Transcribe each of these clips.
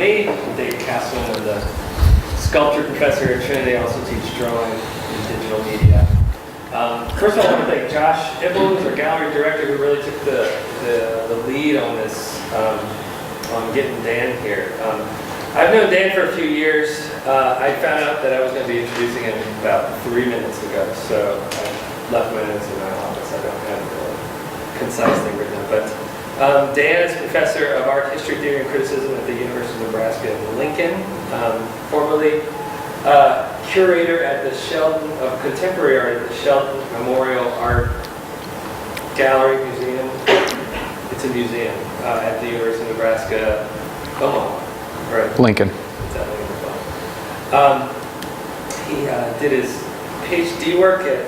me. I'm Dave Castleman. I'm the sculpture professor at Trinity. I also teach drawing and digital media. First of all, I want to thank Josh Ibbles, our gallery director, who really took the lead on this, on getting Dan here. I've known Dan for a few years. I found out that I was going to be introducing him about 3 minutes ago, so I left my notes in my office. I don't have a concise thing written up. But Dan is professor of art history, theory, and criticism at the University of Nebraska in Lincoln, formerly curator at the Sheldon of contemporary art at the Sheldon Memorial Art Gallery Museum. It's a museum at the University of Nebraska, Omaha. Right. Lincoln. He did his PhD work at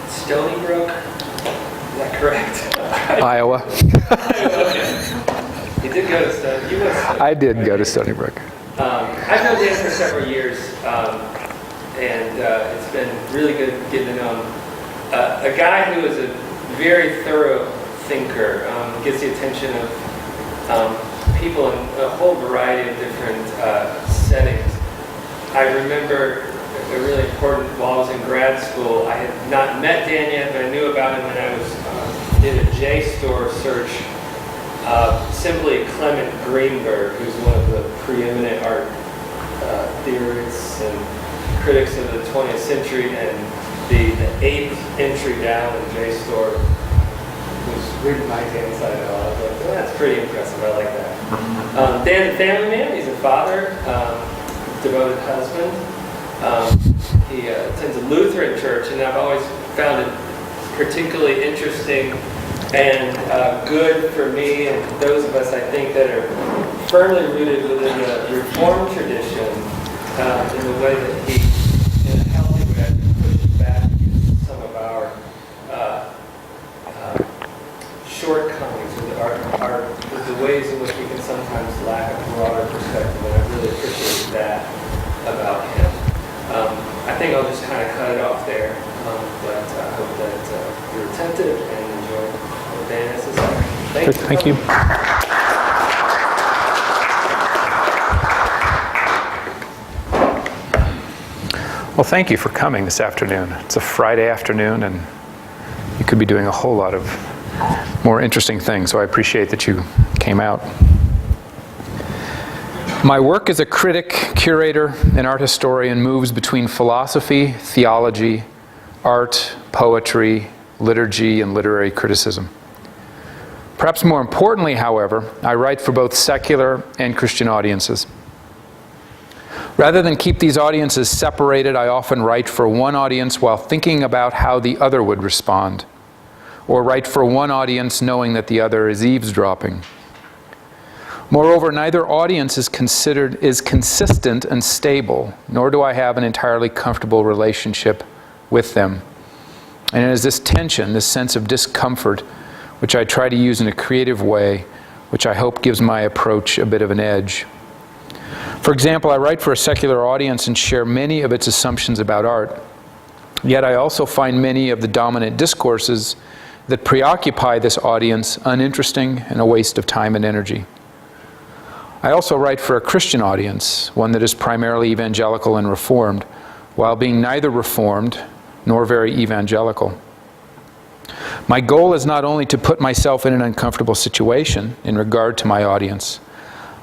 Stony Brook. Is that correct? Iowa. Okay. He did go to Stony. You went to Stony I did go to Stony Brook. I've known Dan for several years, and it's been really good getting to know him. A guy who is a very thorough thinker, gets the attention of people in a whole variety of different settings. I remember a really important, while I was in grad school, I had not met Dan yet, but I knew about him when I was did a JSTOR search. Simply Clement Greenberg, who's one of the preeminent art theorists and critics of the 20th century, and the 8th entry down in JSTOR was written by Dan Sidell. I was like, well, that's pretty impressive. I like that. Dan, a family man. He's a father, devoted husband. He attends a Lutheran church, and I've always found it particularly interesting and good for me and those of us, I think, that are firmly rooted within the Reformed tradition in the way that he, in a healthy way, pushes back against some of our shortcomings with the ways in which we can sometimes lack a broader perspective, and I really appreciate that about him. I think I'll just kind of cut it off there, but I hope that you're attentive and enjoy what Dan has to say. Thank you. Well, thank you for coming this afternoon. It's a Friday afternoon, and you could be doing a whole lot of more interesting things, so I appreciate that you came out. My work as a critic, curator, and art historian moves between philosophy, theology, art, poetry, liturgy, and literary criticism. Perhaps more importantly, however, I write for both secular and Christian audiences. Rather than keep these audiences separated, I often write for one audience while thinking about how the other would respond, or write for one audience knowing that the other is eavesdropping. Moreover, neither audience is consistent and stable, nor do I have an entirely comfortable relationship with them. And it is this tension, this sense of discomfort, which I try to use in a creative way, which I hope gives my approach a bit of an edge. For example, I write for a secular audience and share many of its assumptions about art. Yet I also find many of the dominant discourses that preoccupy this audience uninteresting and a waste of time and energy. I also write for a Christian audience, one that is primarily evangelical and reformed, while being neither reformed nor very evangelical. My goal is not only to put myself in an uncomfortable situation in regard to my audience,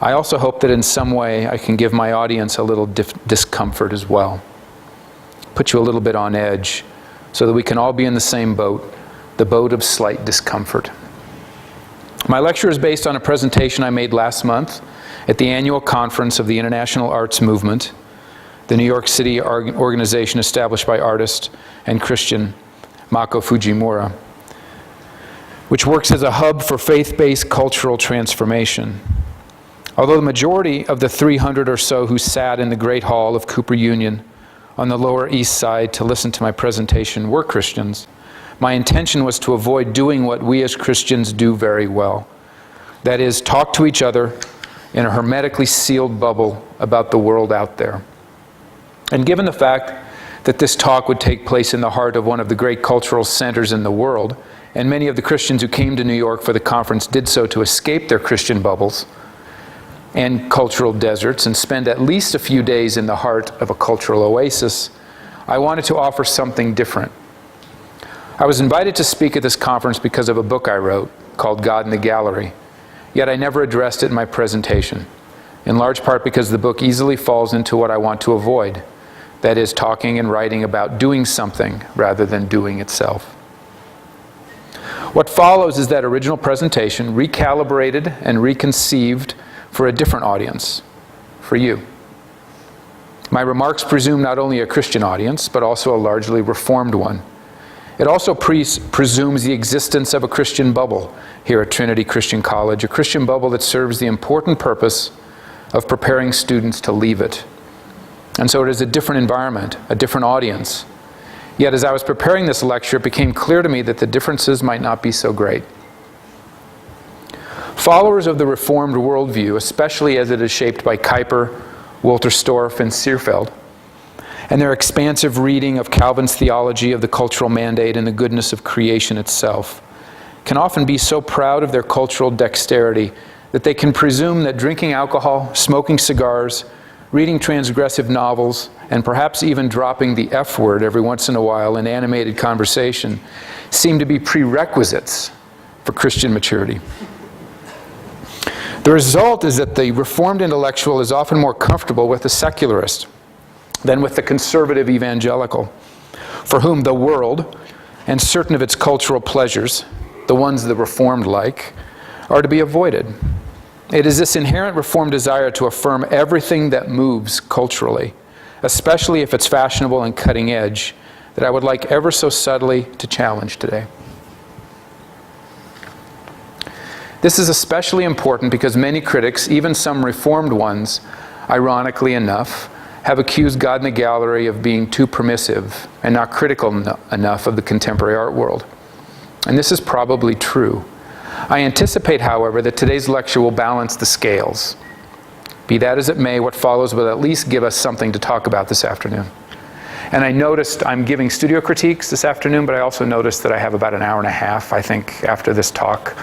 I also hope that in some way I can give my audience a little discomfort as well. Put you a little bit on edge so that we can all be in the same boat, the boat of slight discomfort. My lecture is based on a presentation I made last month at the annual conference of the International Arts Movement, the New York City organization established by artist and Christian Mako Fujimura, which works as a hub for faith-based cultural transformation. Although the majority of the 300 or so who sat in the Great Hall of Cooper Union on the Lower East Side to listen to my presentation were Christians, my intention was to avoid doing what we as Christians do very well. That is, talk to each other in a hermetically sealed bubble about the world out there. And given the fact that this talk would take place in the heart of one of the great cultural centers in the world, and many of the Christians who came to New York for the conference did so to escape their Christian bubbles, and cultural deserts and spend at least a few days in the heart of a cultural oasis, I wanted to offer something different. I was invited to speak at this conference because of a book I wrote called God in the Gallery, yet I never addressed it in my presentation, in large part because the book easily falls into what I want to avoid, that is, talking and writing about doing something rather than doing itself. What follows is that original presentation recalibrated and reconceived for a different audience, for you. My remarks presume not only a Christian audience, but also a largely Reformed one. It also presumes the existence of a Christian bubble here at Trinity Christian College, a Christian bubble that serves the important purpose of preparing students to leave it. And so it is a different environment, a different audience. Yet as I was preparing this lecture, it became clear to me that the differences might not be so great. Followers of the Reformed worldview, especially as it is shaped by Kuyper, Wolterstorff, and Seerfeld, and their expansive reading of Calvin's theology of the cultural mandate and the goodness of creation itself, can often be so proud of their cultural dexterity that they can presume that drinking alcohol, smoking cigars, reading transgressive novels, and perhaps even dropping the F word every once in a while in animated conversation seem to be prerequisites for Christian maturity. The result is that the Reformed intellectual is often more comfortable with the secularist than with the conservative evangelical, for whom the world and certain of its cultural pleasures, the ones the Reformed like, are to be avoided. It is this inherent Reformed desire to affirm everything that moves culturally, especially if it's fashionable and cutting edge, that I would like ever so subtly to challenge today. This is especially important because many critics, even some Reformed ones, ironically enough, have accused God in the Gallery of being too permissive and not critical enough of the contemporary art world. And this is probably true. I anticipate, however, that today's lecture will balance the scales. Be that as it may, what follows will at least give us something to talk about this afternoon. And I noticed I'm giving studio critiques this afternoon, but I also noticed that I have about an hour and a half, I think, after this talk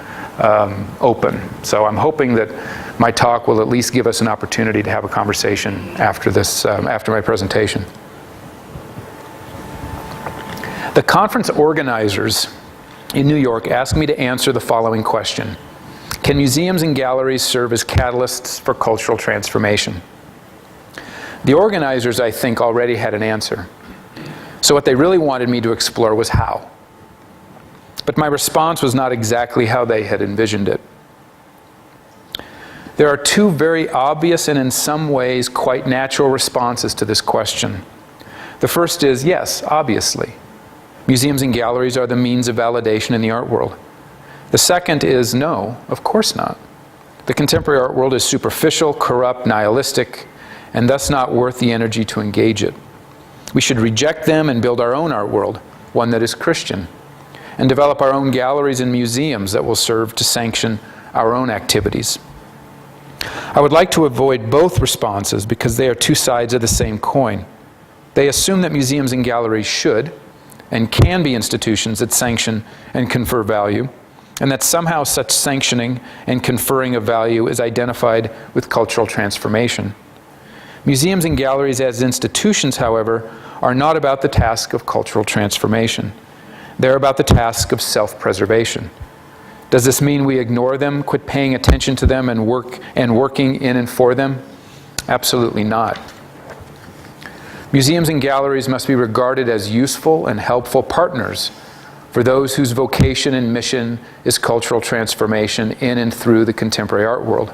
open. So I'm hoping that my talk will at least give us an opportunity to have a conversation after this, after my presentation. The conference organizers in New York asked me to answer the following question: can museums and galleries serve as catalysts for cultural transformation? The organizers, I think, already had an answer. So what they really wanted me to explore was how. But my response was not exactly how they had envisioned it. There are two very obvious and in some ways quite natural responses to this question. The first is, yes, obviously. Museums and galleries are the means of validation in the art world. The second is, no, of course not. The contemporary art world is superficial, corrupt, nihilistic, and thus not worth the energy to engage it. We should reject them and build our own art world, one that is Christian, and develop our own galleries and museums that will serve to sanction our own activities. I would like to avoid both responses because they are two sides of the same coin. They assume that museums and galleries should and can be institutions that sanction and confer value, and that somehow such sanctioning and conferring of value is identified with cultural transformation. Museums and galleries as institutions, however, are not about the task of cultural transformation. They're about the task of self-preservation. Does this mean we ignore them, quit paying attention to them, and working in and for them? Absolutely not. Museums and galleries must be regarded as useful and helpful partners for those whose vocation and mission is cultural transformation in and through the contemporary art world.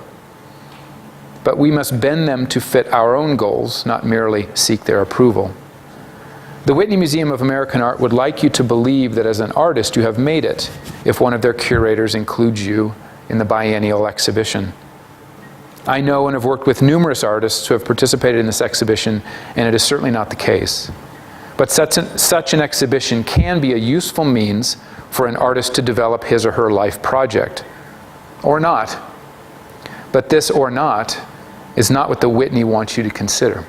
But we must bend them to fit our own goals, not merely seek their approval. The Whitney Museum of American Art would like you to believe that as an artist you have made it if one of their curators includes you in the biennial exhibition. I know and have worked with numerous artists who have participated in this exhibition, and it is certainly not the case. But such an exhibition can be a useful means for an artist to develop his or her life project. Or not. But this or not is not what the Whitney wants you to consider.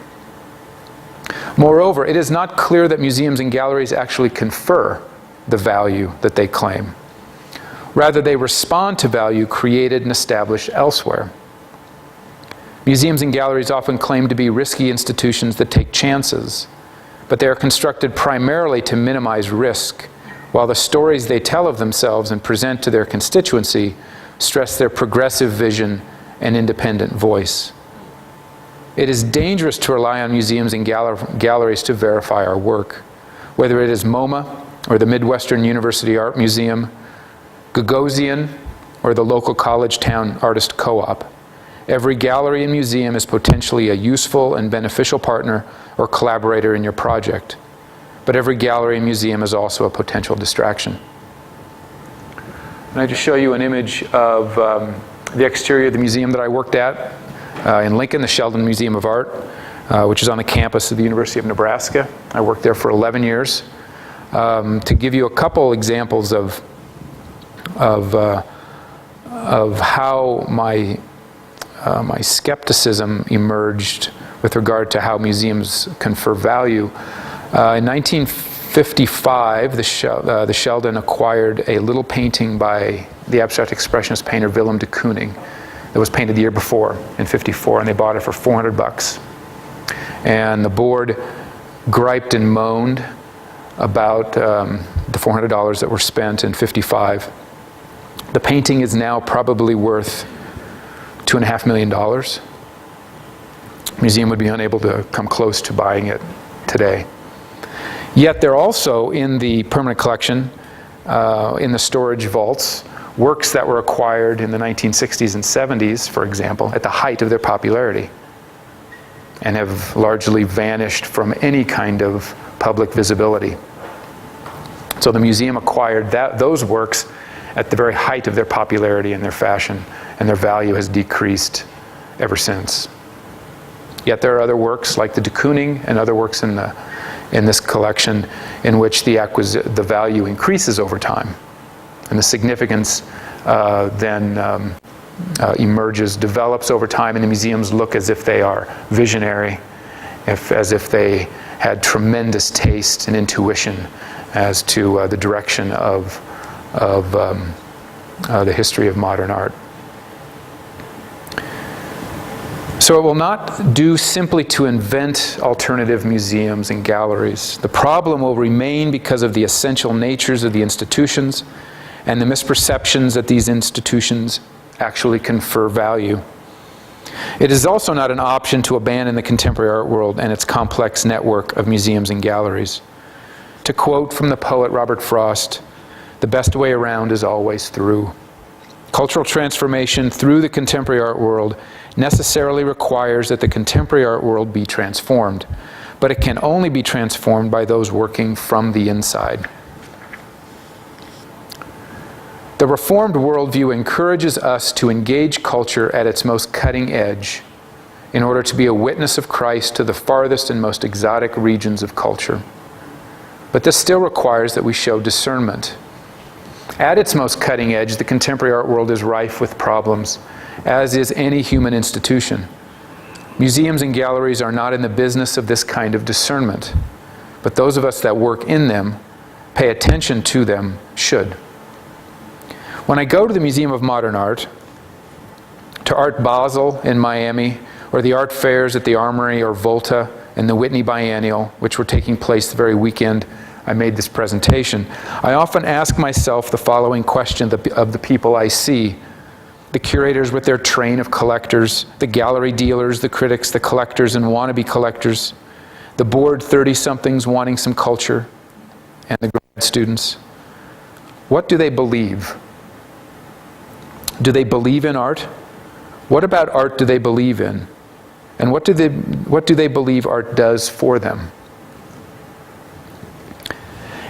Moreover, it is not clear that museums and galleries actually confer the value that they claim. Rather, they respond to value created and established elsewhere. Museums and galleries often claim to be risky institutions that take chances, but they are constructed primarily to minimize risk, while the stories they tell of themselves and present to their constituency stress their progressive vision and independent voice. It is dangerous to rely on museums and galleries to verify our work, whether it is MoMA or the Midwestern University Art Museum, Gagosian, or the local college town artist co-op. Every gallery and museum is potentially a useful and beneficial partner or collaborator in your project. But every gallery and museum is also a potential distraction. And I just show you an image of the exterior of the museum that I worked at in Lincoln, the Sheldon Museum of Art, which is on the campus of the University of Nebraska. I worked there for 11 years. To give you a couple examples of how my skepticism emerged with regard to how museums confer value. In 1955, the Sheldon acquired a little painting by the abstract expressionist painter Willem de Kooning that was painted the year before, in '54, and they bought it for $400. And the board griped and moaned about the $400 that were spent in '55. The painting is now probably worth $2.5 million. The museum would be unable to come close to buying it today. Yet they're also in the permanent collection, in the storage vaults, works that were acquired in the 1960s and 70s, for example, at the height of their popularity, and have largely vanished from any kind of public visibility. So the museum acquired those works at the very height of their popularity and their fashion, and their value has decreased ever since. Yet there are other works like the de Kooning and other works in this collection in which the value increases over time, and the significance then emerges, develops over time, and the museums look as if they are visionary, as if they had tremendous taste and intuition as to the direction of the history of modern art. So it will not do simply to invent alternative museums and galleries. The problem will remain because of the essential natures of the institutions and the misperceptions that these institutions actually confer value. It is also not an option to abandon the contemporary art world and its complex network of museums and galleries. To quote from the poet Robert Frost, "The best way around is always through." Cultural transformation through the contemporary art world necessarily requires that the contemporary art world be transformed, but it can only be transformed by those working from the inside. The Reformed worldview encourages us to engage culture at its most cutting edge in order to be a witness of Christ to the farthest and most exotic regions of culture. But this still requires that we show discernment. At its most cutting edge, the contemporary art world is rife with problems, as is any human institution. Museums and galleries are not in the business of this kind of discernment, but those of us that work in them, pay attention to them, should. When I go to the Museum of Modern Art, to Art Basel in Miami, or the art fairs at the Armory or Volta and the Whitney Biennial, which were taking place the very weekend I made this presentation, I often ask myself the following question of the people I see: the curators with their train of collectors, the gallery dealers, the critics, the collectors and wannabe collectors, the bored 30-somethings wanting some culture, and the grad students. What do they believe? Do they believe in art? What about art do they believe in? And what do they believe art does for them?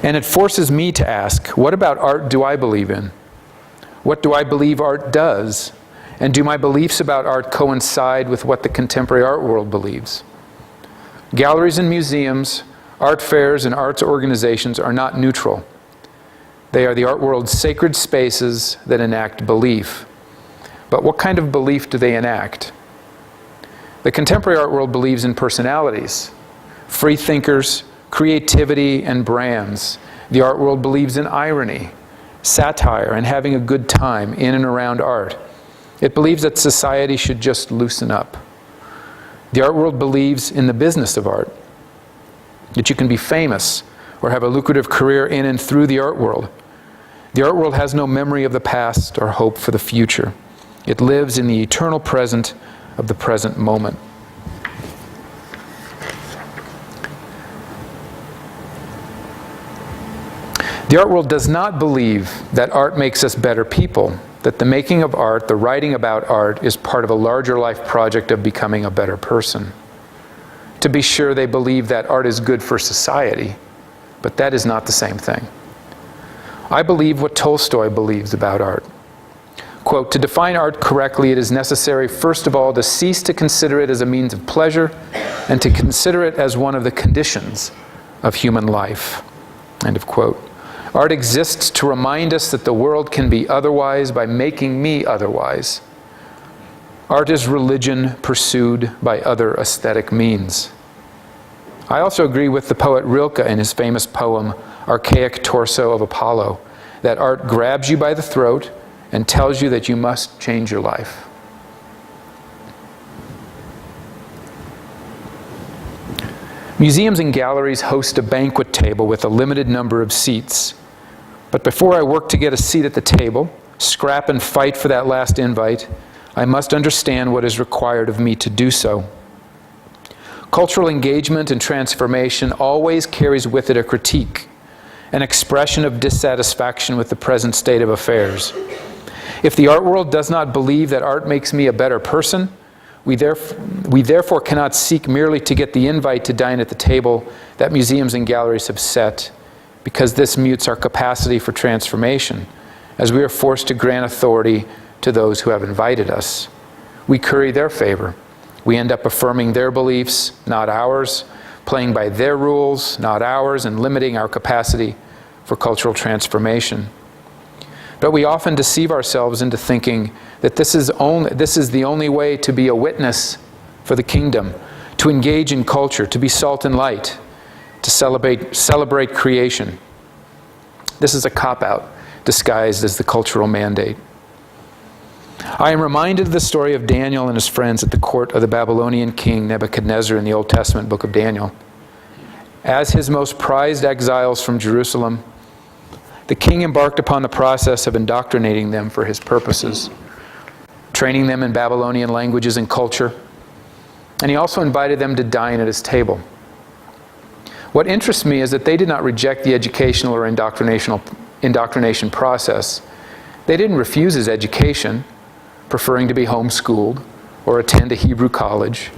And it forces me to ask, what about art do I believe in? What do I believe art does? And do my beliefs about art coincide with what the contemporary art world believes? Galleries and museums, art fairs and arts organizations are not neutral. They are the art world's sacred spaces that enact belief. But what kind of belief do they enact? The contemporary art world believes in personalities, free thinkers, creativity, and brands. The art world believes in irony, satire, and having a good time in and around art. It believes that society should just loosen up. The art world believes in the business of art, that you can be famous or have a lucrative career in and through the art world. The art world has no memory of the past or hope for the future. It lives in the eternal present of the present moment. The art world does not believe that art makes us better people, that the making of art, the writing about art, is part of a larger life project of becoming a better person. To be sure, they believe that art is good for society, but that is not the same thing. I believe what Tolstoy believes about art. Quote, "To define art correctly, it is necessary, first of all, to cease to consider it as a means of pleasure and to consider it as one of the conditions of human life." End of quote. Art exists to remind us that the world can be otherwise by making me otherwise. Art is religion pursued by other aesthetic means. I also agree with the poet Rilke in his famous poem, Archaic Torso of Apollo, that art grabs you by the throat and tells you that you must change your life. Museums and galleries host a banquet table with a limited number of seats. But before I work to get a seat at the table, scrap and fight for that last invite, I must understand what is required of me to do so. Cultural engagement and transformation always carries with it a critique, an expression of dissatisfaction with the present state of affairs. If the art world does not believe that art makes me a better person, we therefore cannot seek merely to get the invite to dine at the table that museums and galleries have set, because this mutes our capacity for transformation, as we are forced to grant authority to those who have invited us. We curry their favor. We end up affirming their beliefs, not ours, playing by their rules, not ours, and limiting our capacity for cultural transformation. But we often deceive ourselves into thinking that this is the only way to be a witness for the kingdom, to engage in culture, to be salt and light, to celebrate creation. This is a cop-out disguised as the cultural mandate. I am reminded of the story of Daniel and his friends at the court of the Babylonian king Nebuchadnezzar in the Old Testament book of Daniel. As his most prized exiles from Jerusalem, the king embarked upon the process of indoctrinating them for his purposes, training them in Babylonian languages and culture, and he also invited them to dine at his table. What interests me is that they did not reject the educational or indoctrination process. They didn't refuse his education, preferring to be homeschooled or attend a Hebrew college,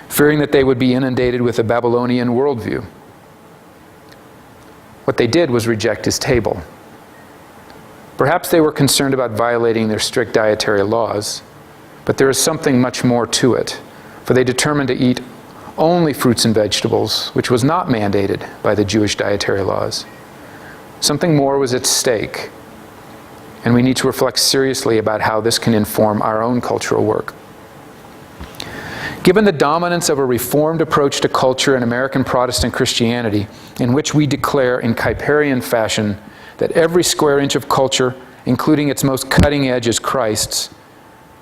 fearing that they would be inundated with a Babylonian worldview. What they did was reject his table. Perhaps they were concerned about violating their strict dietary laws, but there is something much more to it, for they determined to eat only fruits and vegetables, which was not mandated by the Jewish dietary laws. Something more was at stake, and we need to reflect seriously about how this can inform our own cultural work. Given the dominance of a reformed approach to culture in American Protestant Christianity, in which we declare in Kuyperian fashion that every square inch of culture, including its most cutting edge, is Christ's,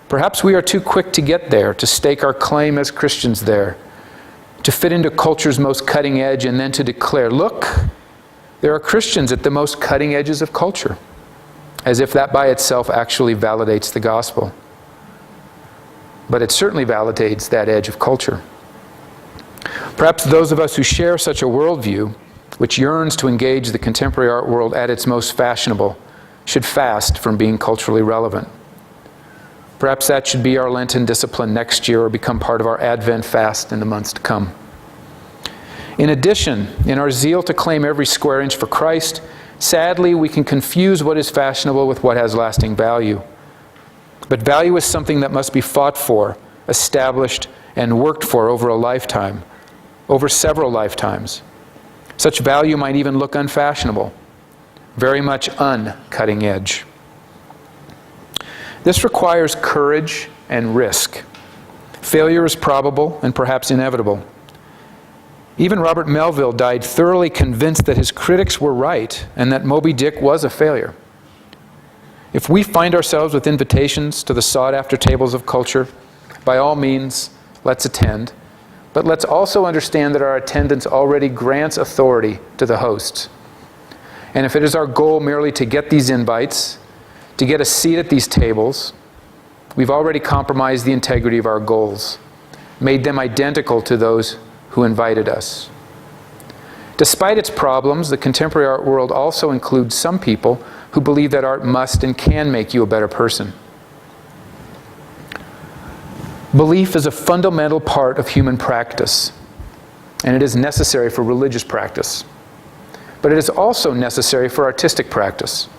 perhaps we are too quick to get there, to stake our claim as Christians there, to fit into culture's most cutting edge and then to declare, look, there are Christians at the most cutting edges of culture, as if that by itself actually validates the gospel. But it certainly validates that edge of culture. Perhaps those of us who share such a worldview, which yearns to engage the contemporary art world at its most fashionable, should fast from being culturally relevant. Perhaps that should be our Lenten discipline next year or become part of our Advent fast in the months to come. In addition, in our zeal to claim every square inch for Christ, sadly, we can confuse what is fashionable with what has lasting value. But value is something that must be fought for, established, and worked for over a lifetime, over several lifetimes. Such value might even look unfashionable, very much uncutting edge. This requires courage and risk. Failure is probable and perhaps inevitable. Even Robert Melville died thoroughly convinced that his critics were right and that Moby Dick was a failure. If we find ourselves with invitations to the sought-after tables of culture, by all means, let's attend But let's also understand that our attendance already grants authority to the hosts. And if it is our goal merely to get these invites, to get a seat at these tables, we've already compromised the integrity of our goals, made them identical to those who invited us. Despite its problems, the contemporary art world also includes some people who believe that art must and can make you a better person. Belief is a fundamental part of human practice, and it is necessary for religious practice. But it is also necessary for artistic practice.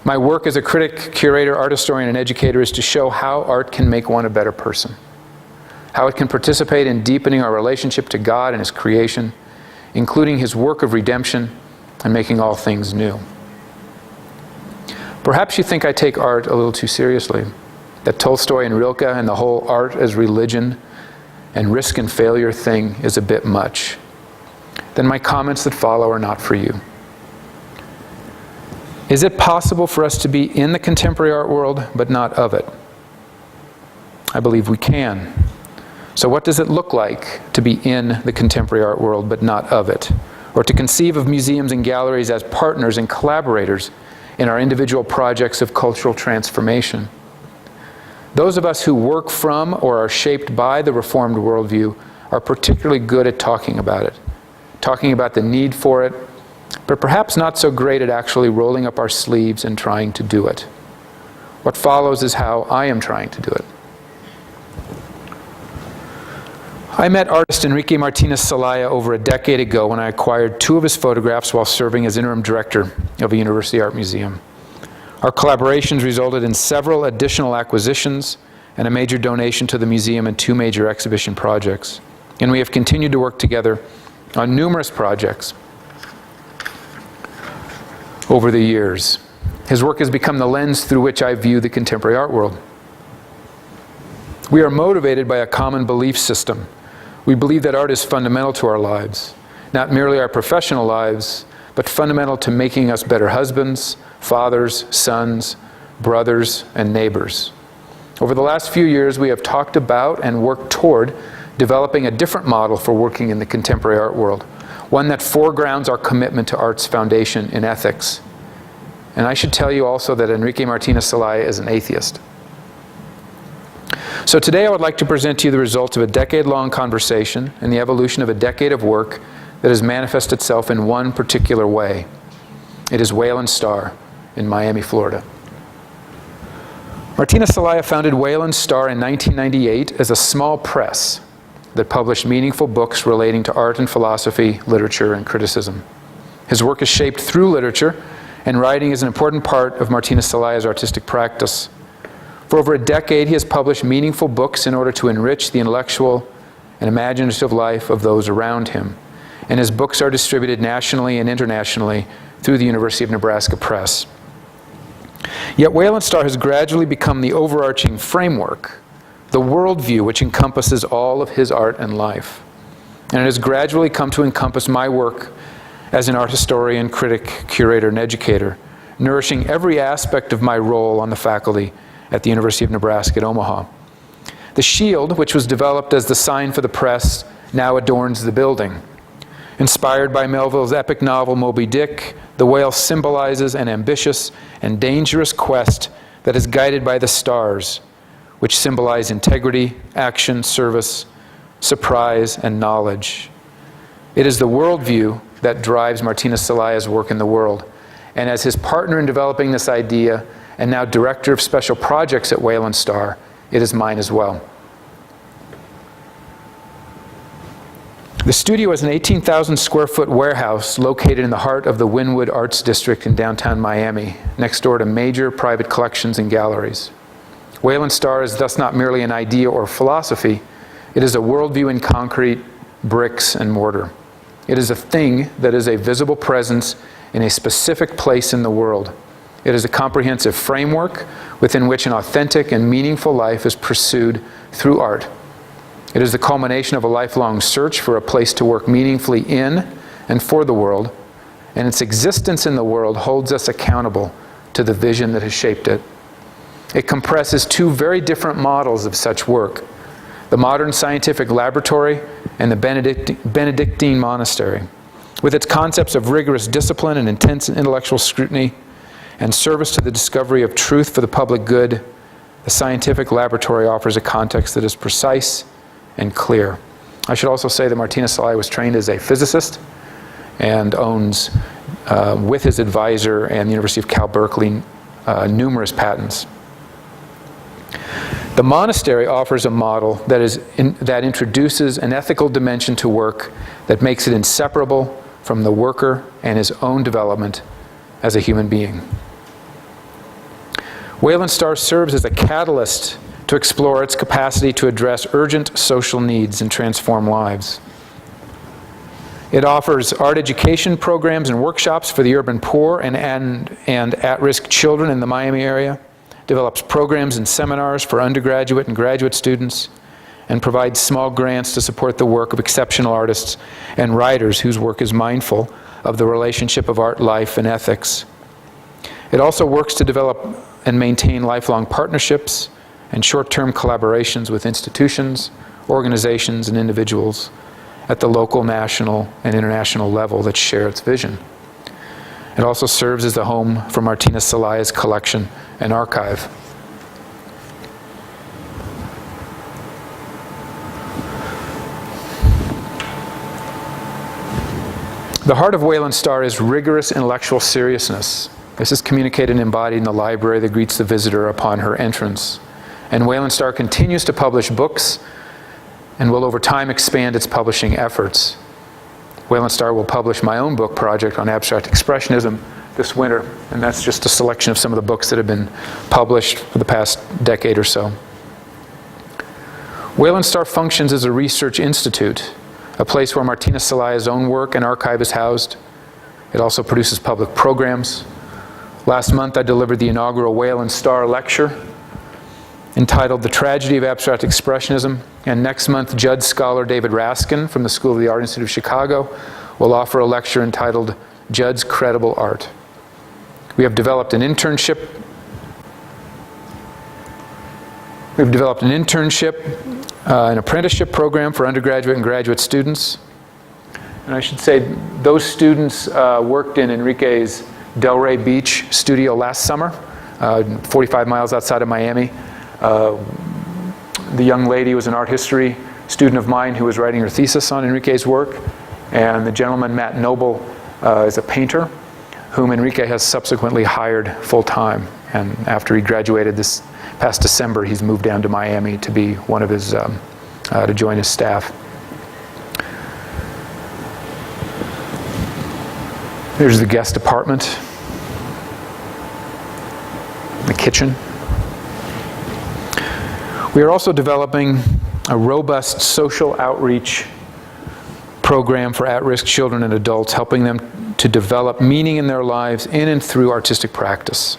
My work as a critic, curator, art historian, and educator is to show how art can make one a better person, how it can participate in deepening our relationship to God and His creation, including His work of redemption and making all things new. Perhaps you think I take art a little too seriously, that Tolstoy and Rilke and the whole art as religion and risk and failure thing is a bit much. Then my comments that follow are not for you. Is it possible for us to be in the contemporary art world but not of it? I believe we can. So what does it look like to be in the contemporary art world but not of it? Or to conceive of museums and galleries as partners and collaborators in our individual projects of cultural transformation? Those of us who work from or are shaped by the Reformed worldview are particularly good at talking about it, talking about the need for it, but perhaps not so great at actually rolling up our sleeves and trying to do it. What follows is how I am trying to do it. I met artist Enrique Martinez Celaya over a decade ago when I acquired 2 of his photographs while serving as interim director of a university art museum. Our collaborations resulted in several additional acquisitions and a major donation to the museum and 2 major exhibition projects. And we have continued to work together on numerous projects over the years. His work has become the lens through which I view the contemporary art world. We are motivated by a common belief system. We believe that art is fundamental to our lives, not merely our professional lives, but fundamental to making us better husbands, fathers, sons, brothers, and neighbors. Over the last few years, we have talked about and worked toward developing a different model for working in the contemporary art world, one that foregrounds our commitment to art's foundation in ethics. And I should tell you also that Enrique Martinez Celaya is an atheist. So today I would like to present to you the results of a decade-long conversation and the evolution of a decade of work that has manifested itself in one particular way. It is Whale and Star in Miami, Florida. Martinez Celaya founded Whale and Star in 1998 as a small press that published meaningful books relating to art and philosophy, literature, and criticism. His work is shaped through literature, and writing is an important part of Martinez Celaya's artistic practice. For over a decade, he has published meaningful books in order to enrich the intellectual and imaginative life of those around him. And his books are distributed nationally and internationally through the University of Nebraska Press. Yet Whale and Star has gradually become the overarching framework, the worldview which encompasses all of his art and life. And it has gradually come to encompass my work as an art historian, critic, curator, and educator, nourishing every aspect of my role on the faculty at the University of Nebraska at Omaha. The shield, which was developed as the sign for the press, now adorns the building. Inspired by Melville's epic novel Moby Dick, the whale symbolizes an ambitious and dangerous quest that is guided by the stars, which symbolize integrity, action, service, surprise, and knowledge. It is the worldview that drives Martinez Celaya's work in the world. And as his partner in developing this idea, and now director of special projects at Whale and Star, it is mine as well. The studio is an 18,000 square foot warehouse located in the heart of the Wynwood Arts District in downtown Miami, next door to major private collections and galleries. Whale and Star is thus not merely an idea or philosophy, it is a worldview in concrete, bricks, and mortar. It is a thing that is a visible presence in a specific place in the world. It is a comprehensive framework within which an authentic and meaningful life is pursued through art. It is the culmination of a lifelong search for a place to work meaningfully in and for the world, and its existence in the world holds us accountable to the vision that has shaped it. It compresses 2 very different models of such work: the modern scientific laboratory and the Benedictine monastery, with its concepts of rigorous discipline and intense intellectual scrutiny and service to the discovery of truth for the public good. The scientific laboratory offers a context that is precise and clear. I should also say that Martina Sidell was trained as a physicist and owns, with his advisor and the University of Cal Berkeley, numerous patents. The monastery offers a model that introduces an ethical dimension to work that makes it inseparable from the worker and his own development as a human being. Wayland Star serves as a catalyst to explore its capacity to address urgent social needs and transform lives. It offers art education programs and workshops for the urban poor and at-risk children in the Miami area, develops programs and seminars for undergraduate and graduate students, and provides small grants to support the work of exceptional artists and writers whose work is mindful of the relationship of art, life, and ethics. It also works to develop and maintain lifelong partnerships and short-term collaborations with institutions, organizations, and individuals at the local, national, and international level that share its vision. It also serves as the home for Martina Sidell's collection and archive. The heart of Wayland Star is rigorous intellectual seriousness. This is communicated and embodied in the library that greets the visitor upon her entrance. And Wayland Star continues to publish books and will over time expand its publishing efforts. Wayland Star will publish my own book project on abstract expressionism this winter, and that's just a selection of some of the books that have been published for the past decade or so. Wayland Star functions as a research institute, a place where Martina Sidell's own work and archive is housed. It also produces public programs. Last month I delivered the inaugural Wayland Star lecture entitled The Tragedy of Abstract Expressionism, and next month Judd Scholar David Raskin from the School of the Art Institute of Chicago will offer a lecture entitled Judd's Credible Art. We have developed an internship an apprenticeship program for undergraduate and graduate students. And I should say those students worked in Enrique's Delray Beach studio last summer, 45 miles outside of Miami. The young lady was an art history student of mine who was writing her thesis on Enrique's work. And the gentleman, Matt Noble, is a painter whom Enrique has subsequently hired full-time. And after he graduated this past December, he's moved down to Miami to be one of his, to join his staff. There's the guest apartment, the kitchen. We are also developing a robust social outreach program for at-risk children and adults, helping them to develop meaning in their lives in and through artistic practice.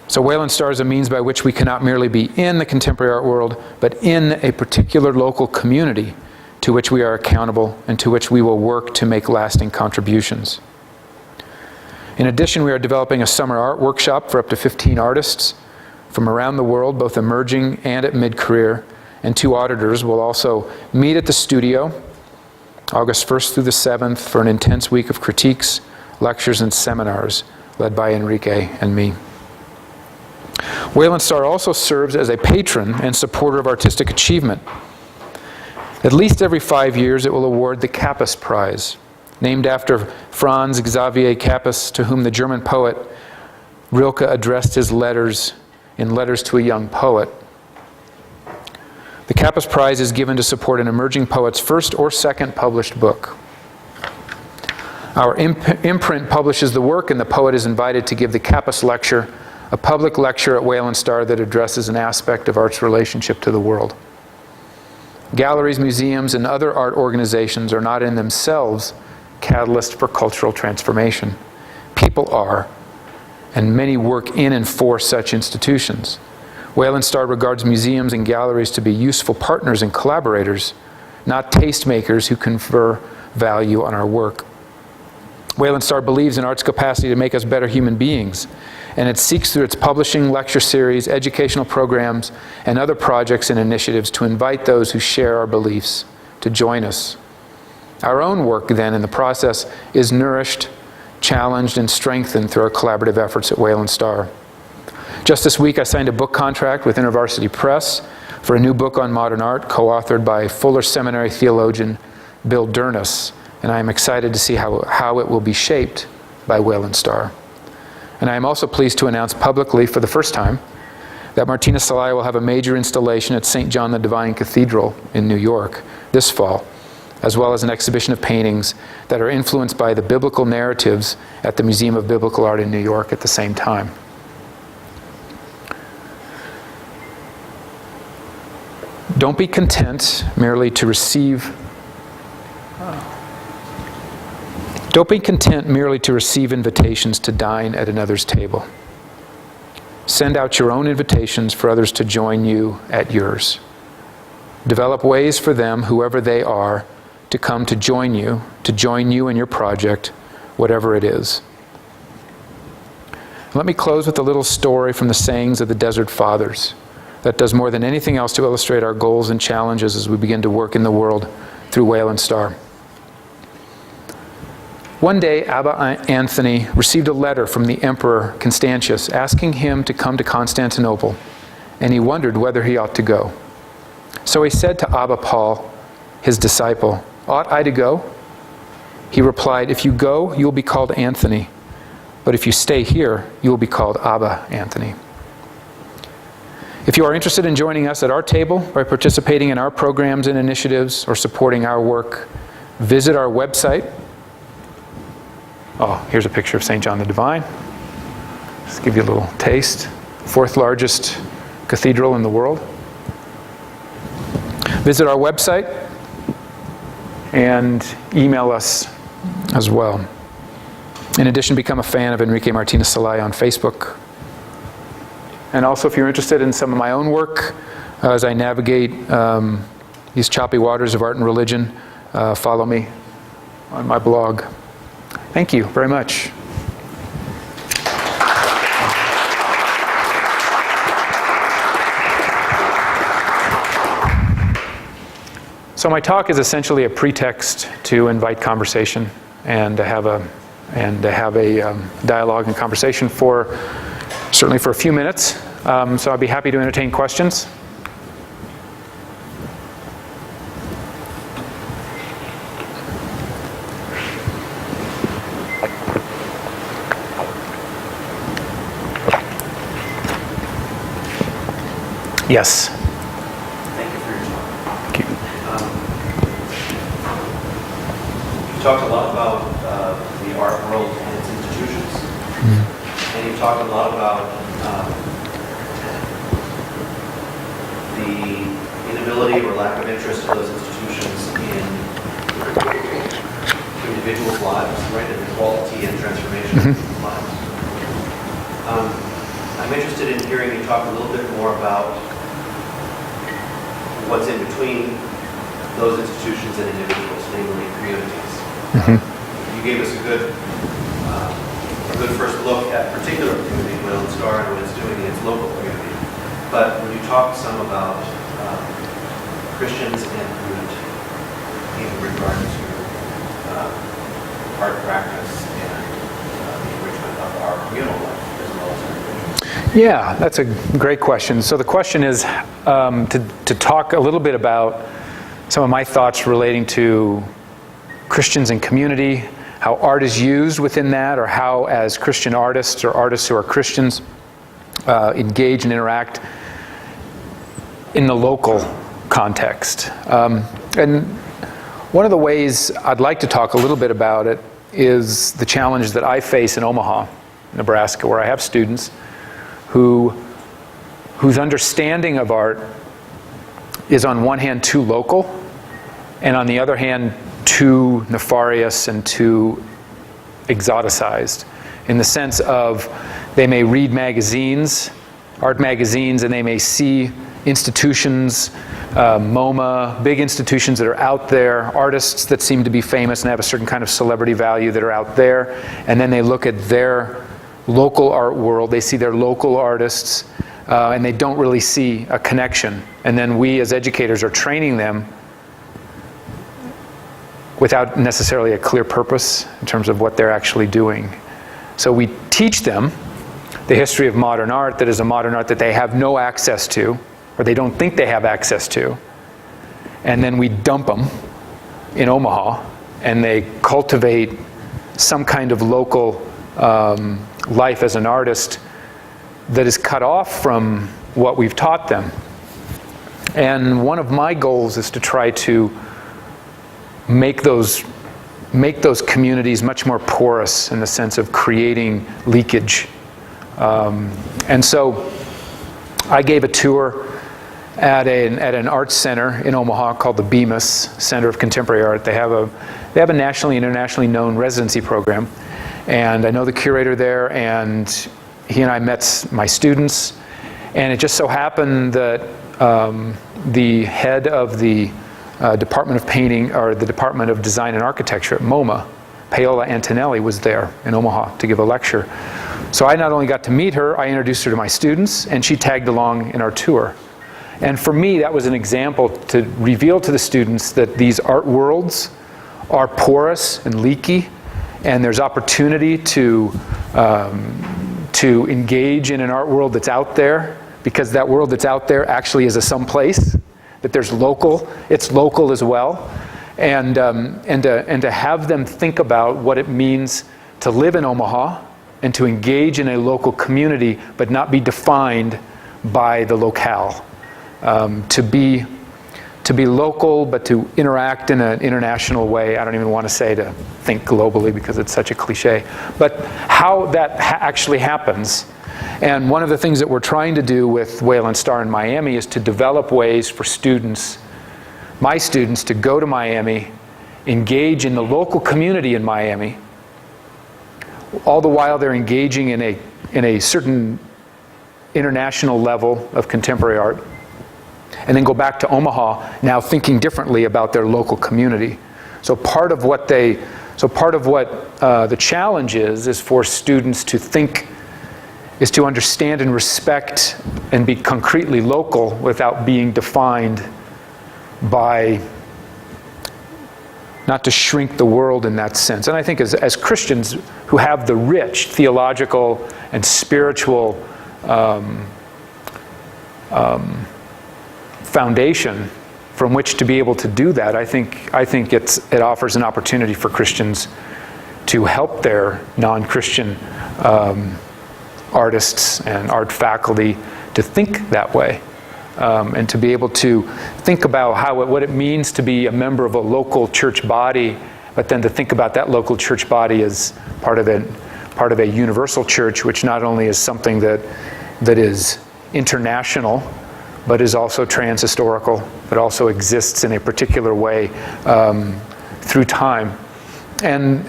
So Wayland Star is a means by which we cannot merely be in the contemporary art world, but in a particular local community to which we are accountable and to which we will work to make lasting contributions. In addition, we are developing a summer art workshop for up to 15 artists from around the world, both emerging and at mid-career, and 2 auditors will also meet at the studio August 1st through the 7th for an intense week of critiques, lectures, and seminars led by Enrique and me. Wayland Star also serves as a patron and supporter of artistic achievement. At least every 5 years it will award the Capus Prize, named after Franz Xavier Capus, to whom the German poet Rilke addressed his letters in Letters to a Young Poet. The Capus Prize is given to support an emerging poet's first or second published book. Our imprint publishes the work, and the poet is invited to give the Capus Lecture, a public lecture at Wayland Star that addresses an aspect of art's relationship to the world. Galleries, museums, and other art organizations are not in themselves catalysts for cultural transformation. People are, and many work in and for such institutions. Wayland Star regards museums and galleries to be useful partners and collaborators, not tastemakers who confer value on our work. Wayland Star believes in art's capacity to make us better human beings, and it seeks through its publishing, lecture series, educational programs, and other projects and initiatives to invite those who share our beliefs to join us. Our own work, then, in the process, is nourished, challenged, and strengthened through our collaborative efforts at Wayland Star. Just this week, I signed a book contract with InterVarsity Press for a new book on modern art, co-authored by Fuller Seminary theologian Bill Durness, and I am excited to see how it will be shaped by Wayland Star. And I am also pleased to announce publicly, for the first time, that Martina Sidell will have a major installation at St. John the Divine Cathedral in New York this fall, as well as an exhibition of paintings that are influenced by the biblical narratives at the Museum of Biblical Art in New York at the same time. Don't be content merely to receive invitations to dine at another's table. Send out your own invitations for others to join you at yours. Develop ways for them, whoever they are, to come to join you in your project, whatever it is. Let me close with a little story from the sayings of the Desert Fathers that does more than anything else to illustrate our goals and challenges as we begin to work in the world through Wayland Star. One day, Abba Anthony received a letter from the Emperor Constantius asking him to come to Constantinople, and he wondered whether he ought to go. So he said to Abba Paul, his disciple, "Ought I to go?" He replied, "If you go, you will be called Anthony. But if you stay here, you will be called Abba Anthony." If you are interested in joining us at our table by participating in our programs and initiatives or supporting our work, visit our website. Oh, here's a picture of St. John the Divine. Just give you a little taste. Fourth largest cathedral in the world. Visit our website and email us as well. In addition, become a fan of Enrique Martinez Celaya on Facebook. And also, if you're interested in some of my own work, as I navigate these choppy waters of art and religion, follow me on my blog. Thank you very much. So my talk is essentially a pretext to invite conversation and to have a dialogue and conversation certainly for a few minutes. So I'd be happy to entertain questions. Yes. Thank you for your talk. Thank you. You talked a lot about the art world and its institutions. Mm-hmm. And you talked a lot about the inability or lack of interest of those institutions in individuals' lives, right? And the quality and transformation of people's lives. I'm interested in hearing you talk a little bit more about what's in between those institutions and individuals, namely communities. You gave us a good first look at particular community, Wayland Star, and what it's doing in its local community. But when you talk some about Christians and community in regard to art practice and the enrichment of our communal life as well as our individual. Yeah, that's a great question. So the question is to talk a little bit about some of my thoughts relating to Christians and community, how art is used within that, or how as Christian artists or artists who are Christians engage and interact in the local context. And one of the ways I'd like to talk a little bit about it is the challenge that I face in Omaha, Nebraska, where I have students whose understanding of art is on one hand too local, and on the other hand too nefarious and too exoticized, in the sense of they may read magazines, art magazines, and they may see institutions, MoMA, big institutions that are out there, artists that seem to be famous and have a certain kind of celebrity value that are out there, and then they look at their local art world, they see their local artists, and they don't really see a connection. And then we as educators are training them without necessarily a clear purpose in terms of what they're actually doing. So we teach them the history of modern art that is a modern art that they have no access to, or they don't think they have access to, and then we dump them in Omaha, and they cultivate some kind of local life as an artist that is cut off from what we've taught them. And one of my goals is to try to make those communities much more porous in the sense of creating leakage. And so I gave a tour at an art center in Omaha called the Bemis Center of Contemporary Art. They have a nationally, internationally known residency program, and I know the curator there, and he and I met my students, and it just so happened that the head of the Department of Painting, or the Department of Design and Architecture at MoMA, Paola Antonelli, was there in Omaha to give a lecture. So I not only got to meet her, I introduced her to my students, and she tagged along in our tour. And for me, that was an example to reveal to the students that these art worlds are porous and leaky, and there's opportunity to engage in an art world that's out there, because that world that's out there actually is a someplace, that there's local, it's local as well, and to have them think about what it means to live in Omaha and to engage in a local community, but not be defined by the locale. To be local, but to interact in an international way. I don't even want to say to think globally because it's such a cliche, but how that actually happens. And one of the things that we're trying to do with Whale and Star in Miami is to develop ways for students, my students, to go to Miami, engage in the local community in Miami, all the while they're engaging in a certain international level of contemporary art, and then go back to Omaha now thinking differently about their local community. So part of what the challenge is for students to think, is to understand and respect and be concretely local without being defined by, not to shrink the world in that sense. And I think as Christians who have the rich theological and spiritual foundation from which to be able to do that, I think it offers an opportunity for Christians to help their non-Christian artists and art faculty to think that way, and to be able to think about what it means to be a member of a local church body, but then to think about that local church body as part of a universal church, which not only is something that is international, but is also trans-historical, but also exists in a particular way through time, and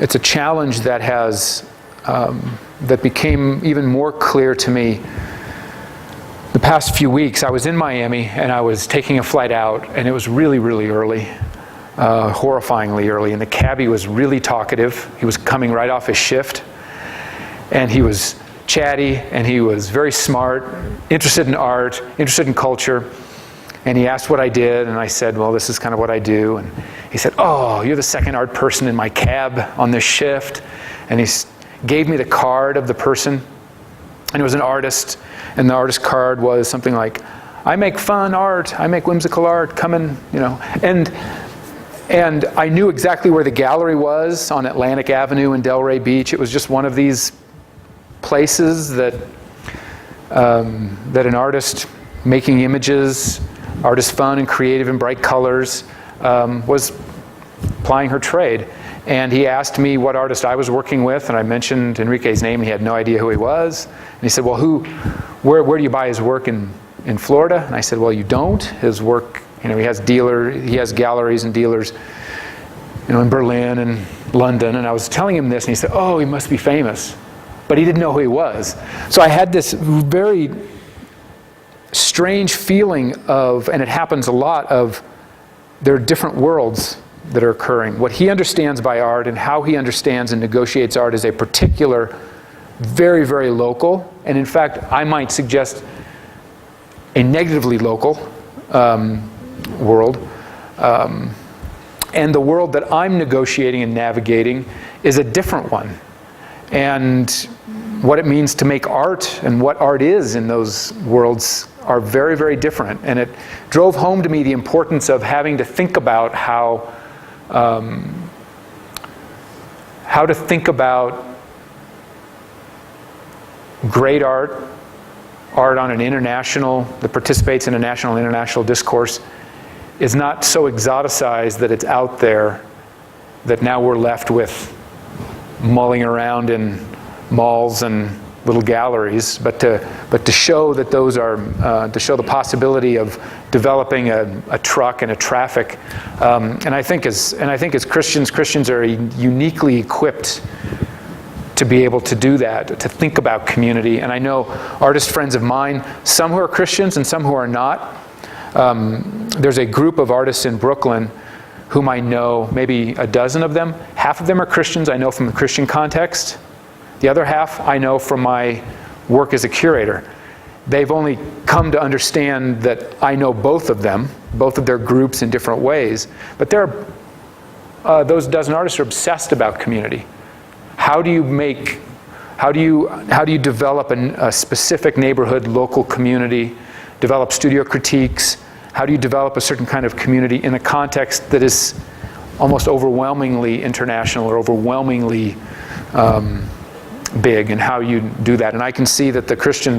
it's a challenge that that became even more clear to me the past few weeks. I was in Miami and I was taking a flight out, and it was really, really early, horrifyingly early, and the cabbie was really talkative. He was coming right off his shift, and he was chatty, and he was very smart, interested in art, interested in culture. And he asked what I did, and I said, well, this is kind of what I do. And he said, oh, you're the second art person in my cab on this shift. And he gave me the card of the person, and it was an artist, and the artist card was something like, I make fun art, I make whimsical art, come and, and I knew exactly where the gallery was on Atlantic Avenue in Delray Beach. It was just one of these places that an artist making images, artist fun and creative and bright colors, was plying her trade. And he asked me what artist I was working with, and I mentioned Enrique's name, and he had no idea who he was. And he said, well, where do you buy his work in Florida? And I said, well, you don't. His work, he has galleries and dealers, in Berlin and London. And I was telling him this, and he said, oh, he must be famous. But he didn't know who he was. So I had this very strange feeling of, and it happens a lot, of there are different worlds that are occurring. What he understands by art and how he understands and negotiates art is a particular, very, very local, and in fact, I might suggest a negatively local world. And the world that I'm negotiating and navigating is a different one. And what it means to make art and what art is in those worlds are very, very different. And it drove home to me the importance of having to think about how to think about great art on an international, that participates in a national and international discourse, is not so exoticized that it's out there, that now we're left with mulling around in malls and little galleries, but to show that those are, to show the possibility of developing a truck and a traffic. And I think as Christians are uniquely equipped to be able to do that, to think about community. And I know artist friends of mine, some who are Christians and some who are not. There's a group of artists in Brooklyn whom I know, maybe a dozen of them. Half of them are Christians, I know from the Christian context. The other half I know from my work as a curator. They've only come to understand that I know both of them, both of their groups in different ways. But those dozen artists are obsessed about community. How do you develop a specific neighborhood, local community, develop studio critiques? How do you develop a certain kind of community in a context that is almost overwhelmingly international or overwhelmingly big, and how you do that? And I can see that the Christian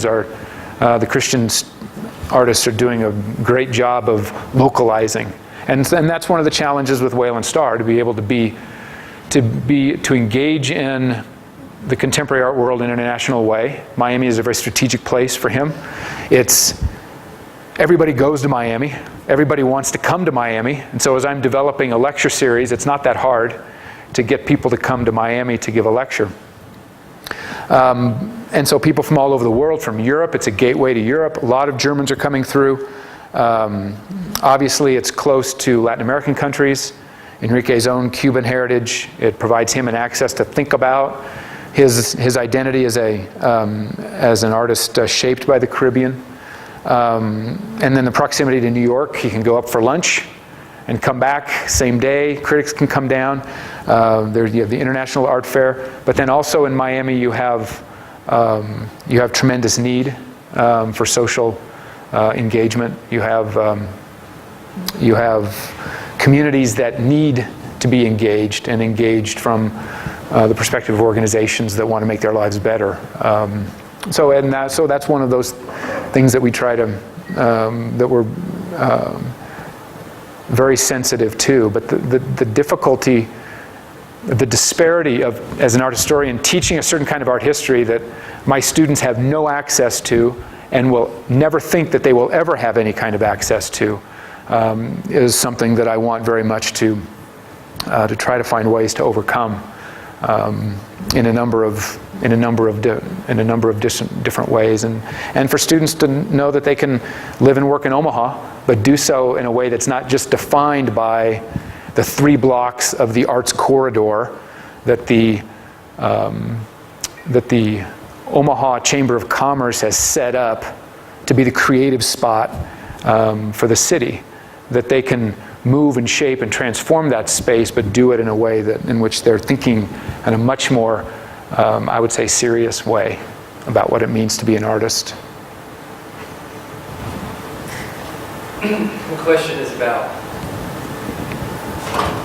artists are doing a great job of localizing. And that's one of the challenges with Whale and Star, to be able to engage in the contemporary art world in an international way. Miami is a very strategic place for him. Everybody goes to Miami. Everybody wants to come to Miami. And so as I'm developing a lecture series, it's not that hard to get people to come to Miami to give a lecture. And so people from all over the world, from Europe, it's a gateway to Europe. A lot of Germans are coming through. Obviously, it's close to Latin American countries. Enrique's own Cuban heritage, it provides him an access to think about his identity as an artist shaped by the Caribbean. And then the proximity to New York, he can go up for lunch and come back same day. Critics can come down. There you have the International Art Fair, but then also in Miami you have tremendous need for social engagement. You have communities that need to be engaged, and engaged from the perspective of organizations that want to make their lives better. So that's one of those things that we try to, that we're very sensitive to. But the difficulty, the disparity of, as an art historian, teaching a certain kind of art history that my students have no access to and will never think that they will ever have any kind of access to, is something that I want very much to try to find ways to overcome in a number of different ways, and for students to know that they can live and work in Omaha, but do so in a way that's not just defined by the 3 blocks of the arts corridor that the Omaha Chamber of Commerce has set up to be the creative spot for the city. That they can move and shape and transform that space, but do it in a way in which they're thinking in a much more, I would say, serious way about what it means to be an artist. The question is about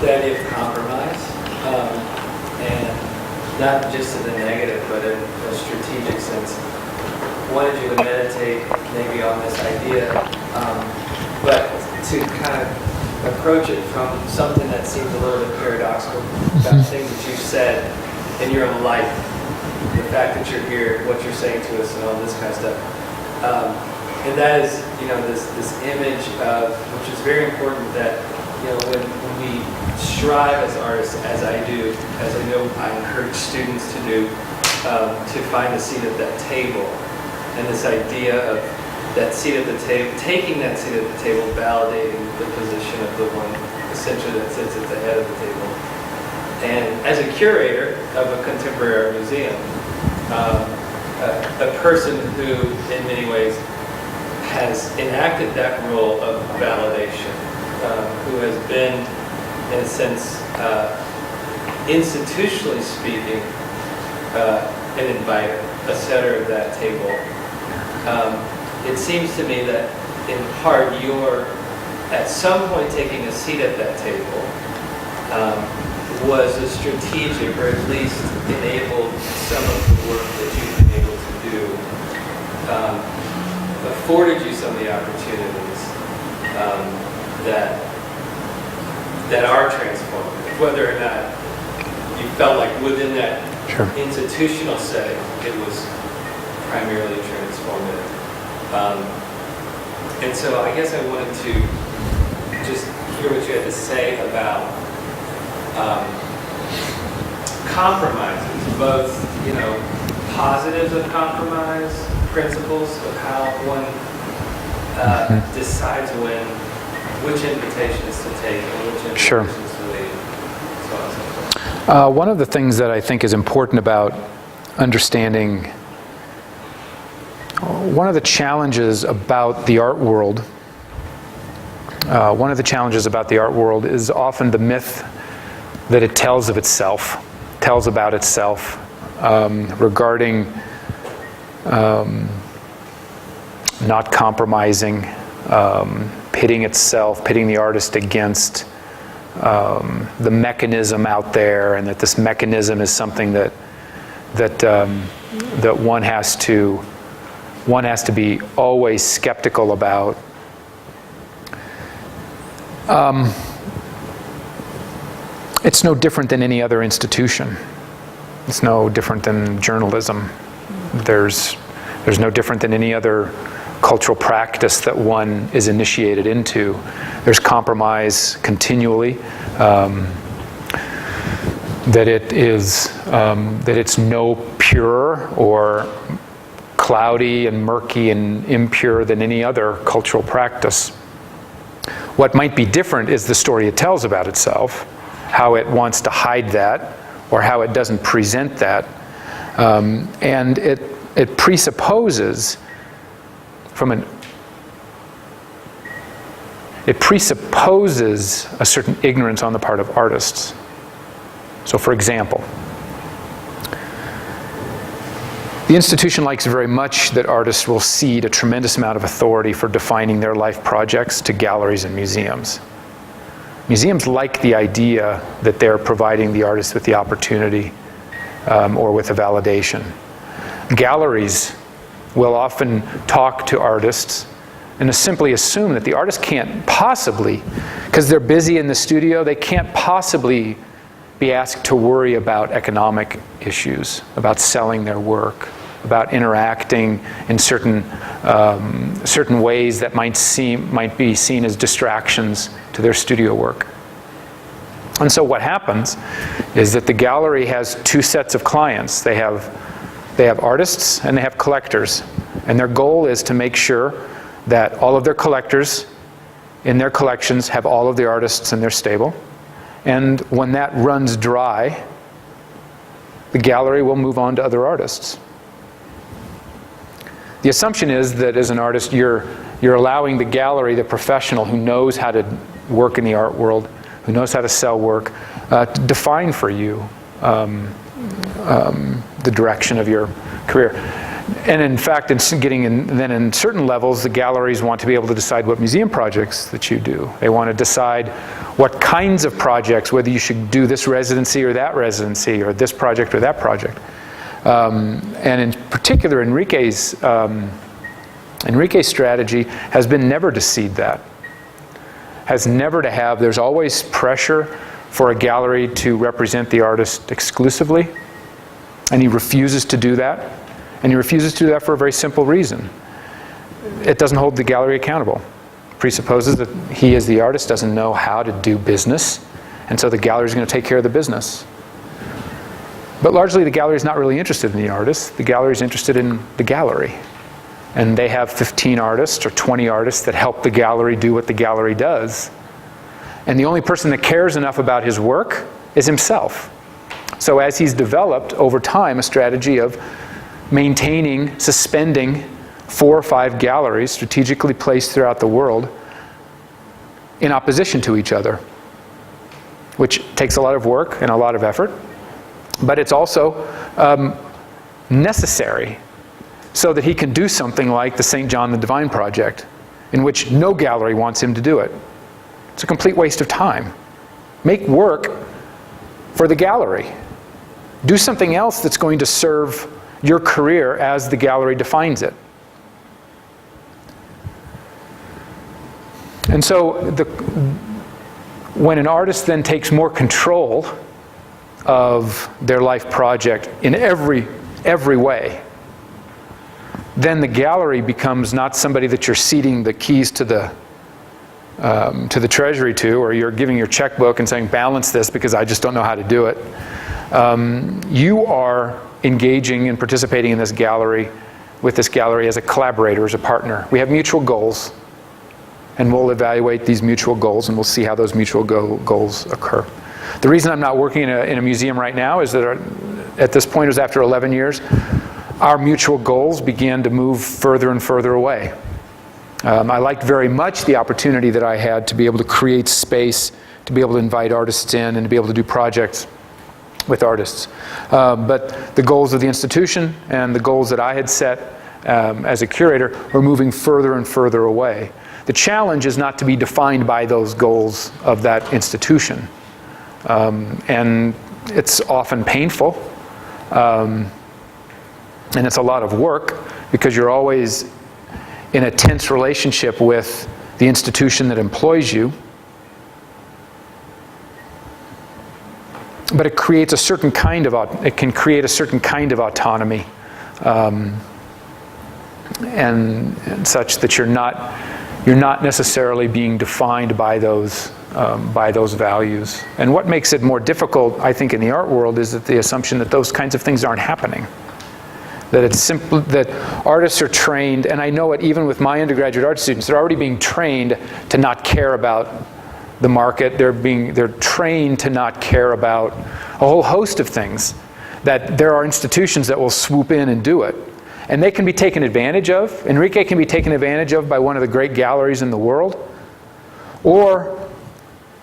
the idea of compromise, and not just in the negative, but in a strategic sense. Wanted you to meditate maybe on this idea, but to kind of approach it from something that seems a little bit paradoxical about things that you've said in your own life, the fact that you're here, what you're saying to us, and all this kind of stuff. And that is, this image of, which is very important, that, when we strive as artists, as I do, as I know I encourage students to do, to find a seat at that table, and this idea of that seat at the table, taking that seat at the table, validating the position of the one essentially that sits at the head of the table. And as a curator of a contemporary art museum, a person who in many ways has has enacted that role of validation, who has been, in a sense, institutionally speaking, an inviter, a setter of that table. It seems to me that in part you're at some point taking a seat at that table was a strategic, or at least enabled some of the work that you've been able to do, afforded you some of the opportunities that are transformative, whether or not you felt like within that Sure. institutional setting it was primarily transformative. And so I guess I wanted to just hear what you had to say about compromises, both, positives of compromise, principles of how one decides which invitations to take and which invitations Sure. to leave, so on and so forth. One of the things that I think is important about understanding, one of the challenges about the art world, is often the myth that it tells about itself regarding not compromising, pitting the artist against the mechanism out there, and that this mechanism is something that one has to be always skeptical about. It's no different than any other institution. It's no different than journalism. There's no different than any other cultural practice that one is initiated into. There's compromise continually. That it's no purer or cloudy and murky and impure than any other cultural practice. What might be different is the story it tells about itself, how it wants to hide that, or how it doesn't present that. And it presupposes a certain ignorance on the part of artists. So for example, the institution likes very much that artists will cede a tremendous amount of authority for defining their life projects to galleries and museums. Museums like the idea that they're providing the artist with the opportunity or with a validation. Galleries will often talk to artists and simply assume that the artist can't possibly, because they're busy in the studio, they can't possibly be asked to worry about economic issues, about selling their work, about interacting in certain ways that might be seen as distractions to their studio work. And so what happens is that the gallery has two sets of clients. They have artists and they have collectors. And their goal is to make sure that all of their collectors in their collections have all of the artists in their stable. And when that runs dry, the gallery will move on to other artists. The assumption is that as an artist, you're allowing the gallery, the professional who knows how to work in the art world, who knows how to sell work, to define for you the direction of your career. And in fact, in certain levels, the galleries want to be able to decide what museum projects that you do. They want to decide what kinds of projects, whether you should do this residency or that residency, or this project or that project. And in particular, Enrique's strategy has been never to cede that. Has never to have, there's always pressure for a gallery to represent the artist exclusively, and he refuses to do that. And he refuses to do that for a very simple reason. It doesn't hold the gallery accountable. It presupposes that he, as the artist, doesn't know how to do business, and so the gallery is going to take care of the business. But largely, the gallery is not really interested in the artist. The gallery is interested in the gallery. And they have 15 artists or 20 artists that help the gallery do what the gallery does. And the only person that cares enough about his work is himself. So as he's developed over time a strategy of maintaining, suspending 4 or 5 galleries strategically placed throughout the world in opposition to each other, which takes a lot of work and a lot of effort, but it's also necessary so that he can do something like the St. John the Divine Project, in which no gallery wants him to do it. It's a complete waste of time. Make work for the gallery. Do something else that's going to serve your career as the gallery defines it. And so when an artist then takes more control of their life project in every way, then the gallery becomes not somebody that you're ceding the keys to the treasury to, or you're giving your checkbook and saying, balance this because I just don't know how to do it. You are engaging and participating in this gallery, with this gallery as a collaborator, as a partner. We have mutual goals, and we'll evaluate these mutual goals, and we'll see how those mutual goals occur. The reason I'm not working in a museum right now is that at this point, it was after 11 years, our mutual goals began to move further and further away. I liked very much the opportunity that I had to be able to create space, to be able to invite artists in, and to be able to do projects with artists. But the goals of the institution and the goals that I had set as a curator were moving further and further away. The challenge is not to be defined by those goals of that institution. And it's often painful. And it's a lot of work because you're always in a tense relationship with the institution that employs you. But it creates a certain kind of, it can create a certain kind of autonomy, and such that you're not necessarily being defined by those values. And what makes it more difficult, I think, in the art world is that the assumption that those kinds of things aren't happening. That it's simple, that artists are trained, and I know it even with my undergraduate art students, they're already being trained to not care about the market. They're trained to not care about a whole host of things. That there are institutions that will swoop in and do it. And they can be taken advantage of. Enrique can be taken advantage of by one of the great galleries in the world. Or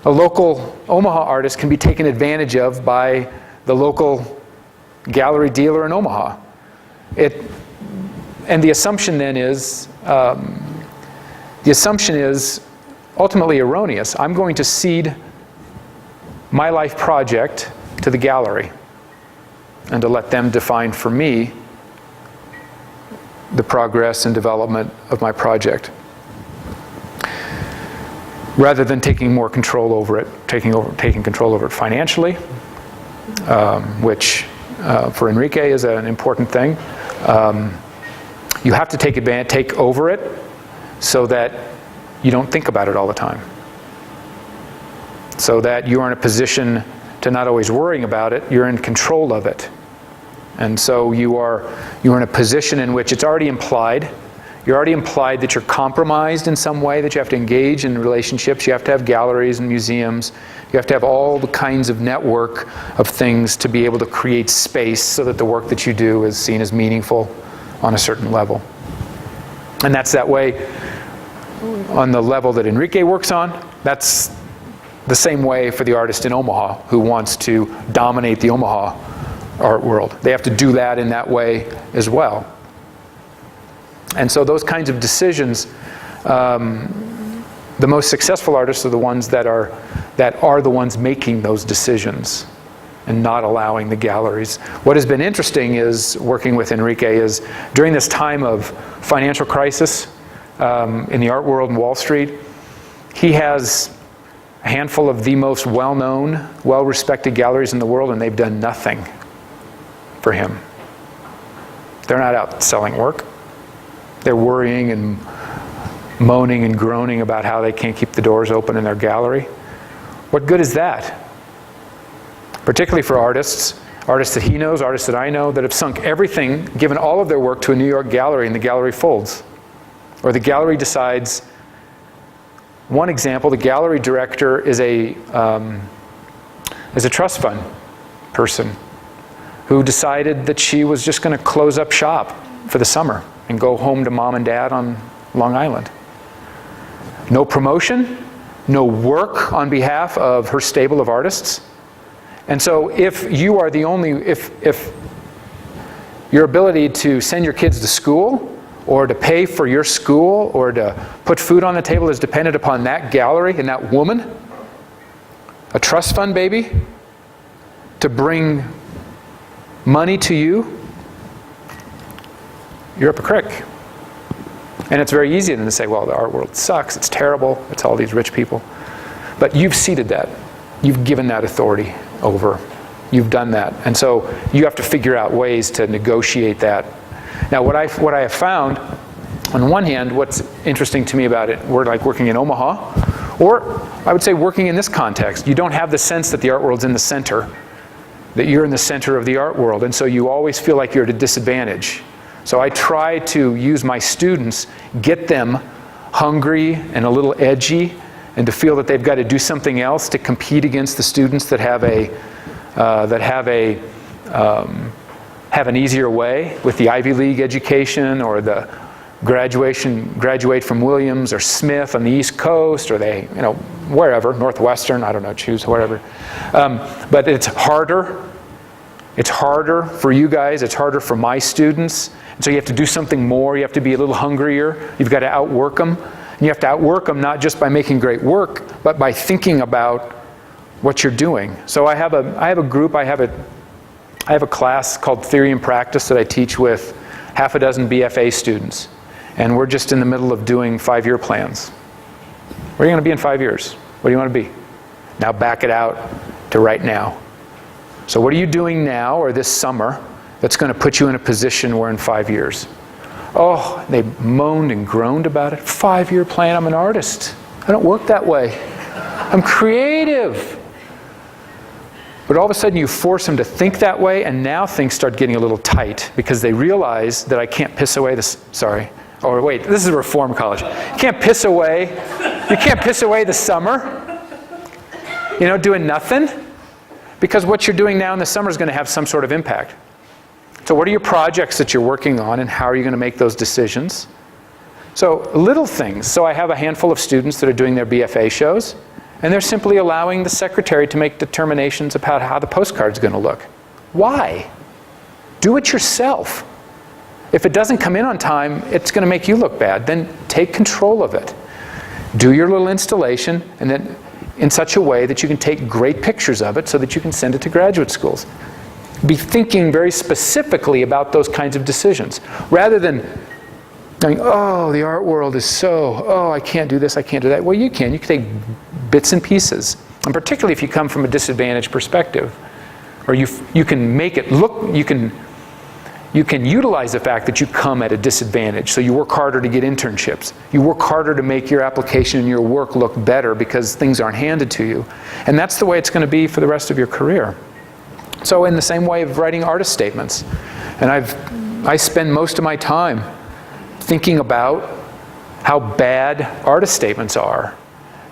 a local Omaha artist can be taken advantage of by the local gallery dealer in Omaha. And the assumption then is, ultimately erroneous. I'm going to cede my life project to the gallery and to let them define for me the progress and development of my project, rather than taking more control over it, taking control over it financially, which for Enrique is an important thing. You have to take over it so that you don't think about it all the time, so that you are in a position to not always worrying about it, you're in control of it. And so you're in a position in which it's already implied. You're already implied that you're compromised in some way, that you have to engage in relationships. You have to have galleries and museums. You have to have all the kinds of network of things to be able to create space so that the work that you do is seen as meaningful on a certain level. And that's that way on the level that Enrique works on. That's the same way for the artist in Omaha who wants to dominate the Omaha art world. They have to do that in that way as well. And so those kinds of decisions, the most successful artists are the ones that are the ones making those decisions and not allowing the galleries. What has been interesting is working with Enrique is during this time of financial crisis in the art world and Wall Street, he has a handful of the most well-known, well-respected galleries in the world, and they've done nothing for him. They're not out selling work. They're worrying and moaning and groaning about how they can't keep the doors open in their gallery. What good is that? Particularly for artists that he knows, artists that I know, that have sunk everything, given all of their work to a New York gallery, and the gallery folds. Or the gallery decides, one example, the gallery director is a trust fund person who decided that she was just going to close up shop for the summer. and go home to mom and dad on Long Island. No promotion, no work on behalf of her stable of artists. And so if you are the only, if your ability to send your kids to school or to pay for your school or to put food on the table is dependent upon that gallery and that woman, a trust fund baby, to bring money to you, you're up a creek. And it's very easy then to say, well, the art world sucks, it's terrible, it's all these rich people. But you've ceded that. You've given that authority over. You've done that. And so you have to figure out ways to negotiate that. Now, what I have found, on one hand, what's interesting to me about it, we're like working in Omaha, or I would say working in this context. You don't have the sense that the art world's in the center, that you're in the center of the art world, and so you always feel like you're at a disadvantage. So I try to use my students, get them hungry and a little edgy, and to feel that they've got to do something else to compete against the students that have an easier way with the Ivy League education, or the graduate from Williams or Smith on the East Coast, or they, wherever, Northwestern, I don't know, choose wherever. But it's harder. It's harder for you guys. It's harder for my students. And so you have to do something more. You have to be a little hungrier. You've got to outwork them. And you have to outwork them not just by making great work, but by thinking about what you're doing. So I have a group. I have a class called Theory and Practice that I teach with half a dozen BFA students. And we're just in the middle of doing 5-year plans. Where are you going to be in 5 years? What do you want to be? Now back it out to right now. So what are you doing now or this summer that's going to put you in a position where in 5 years? Oh, they moaned and groaned about it. 5-year plan, I'm an artist. I don't work that way. I'm creative. But all of a sudden you force them to think that way, and now things start getting a little tight because they realize that I can't piss away this, sorry. Oh wait, this is a reform college. You can't piss away the summer, doing nothing. Because what you're doing now in the summer is going to have some sort of impact. So what are your projects that you're working on, and how are you going to make those decisions? So little things. So I have a handful of students that are doing their BFA shows, and they're simply allowing the secretary to make determinations about how the postcard's going to look. Why? Do it yourself. If it doesn't come in on time, it's going to make you look bad. Then take control of it. Do your little installation, and then in such a way that you can take great pictures of it so that you can send it to graduate schools. Be thinking very specifically about those kinds of decisions, rather than going, oh, the art world is I can't do this, I can't do that. Well, you can take bits and pieces, and particularly if you come from a disadvantaged perspective, or you can make it look, you can utilize the fact that you come at a disadvantage. So you work harder to get internships. You work harder to make your application and your work look better because things aren't handed to you. And that's the way it's going to be for the rest of your career. So in the same way of writing artist statements, and I spend most of my time thinking about how bad artist statements are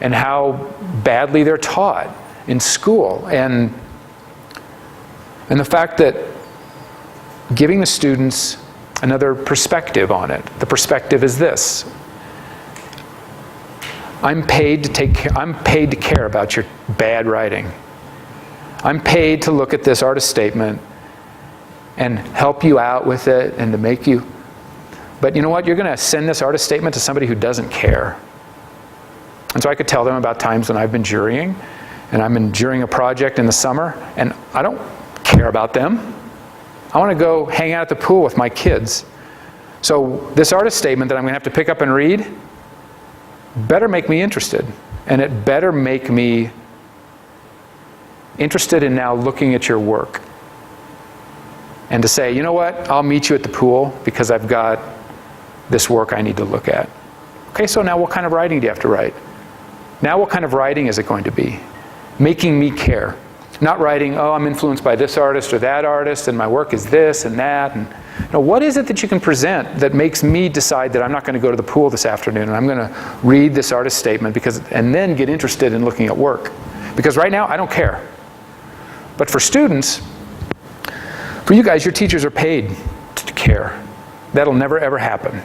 and how badly they're taught in school. And the fact that giving the students another perspective on it. The perspective is this: I'm paid to care about your bad writing. I'm paid to look at this artist statement and help you out with it and to make you. But you know what? You're going to send this artist statement to somebody who doesn't care. And so I could tell them about times when I've been jurying, and I'm in jurying a project in the summer, and I don't care about them. I want to go hang out at the pool with my kids. So this artist statement that I'm going to have to pick up and read better make me interested. And it better make me interested in now looking at your work. And to say, you know what, I'll meet you at the pool because I've got this work I need to look at. Okay, so now what kind of writing do you have to write? Now what kind of writing is it going to be? Making me care. Not writing, oh, I'm influenced by this artist or that artist, and my work is this and that. And what is it that you can present that makes me decide that I'm not going to go to the pool this afternoon and I'm going to read this artist statement and then get interested in looking at work? Because right now, I don't care. But for students, for you guys, your teachers are paid to care. That'll never ever happen.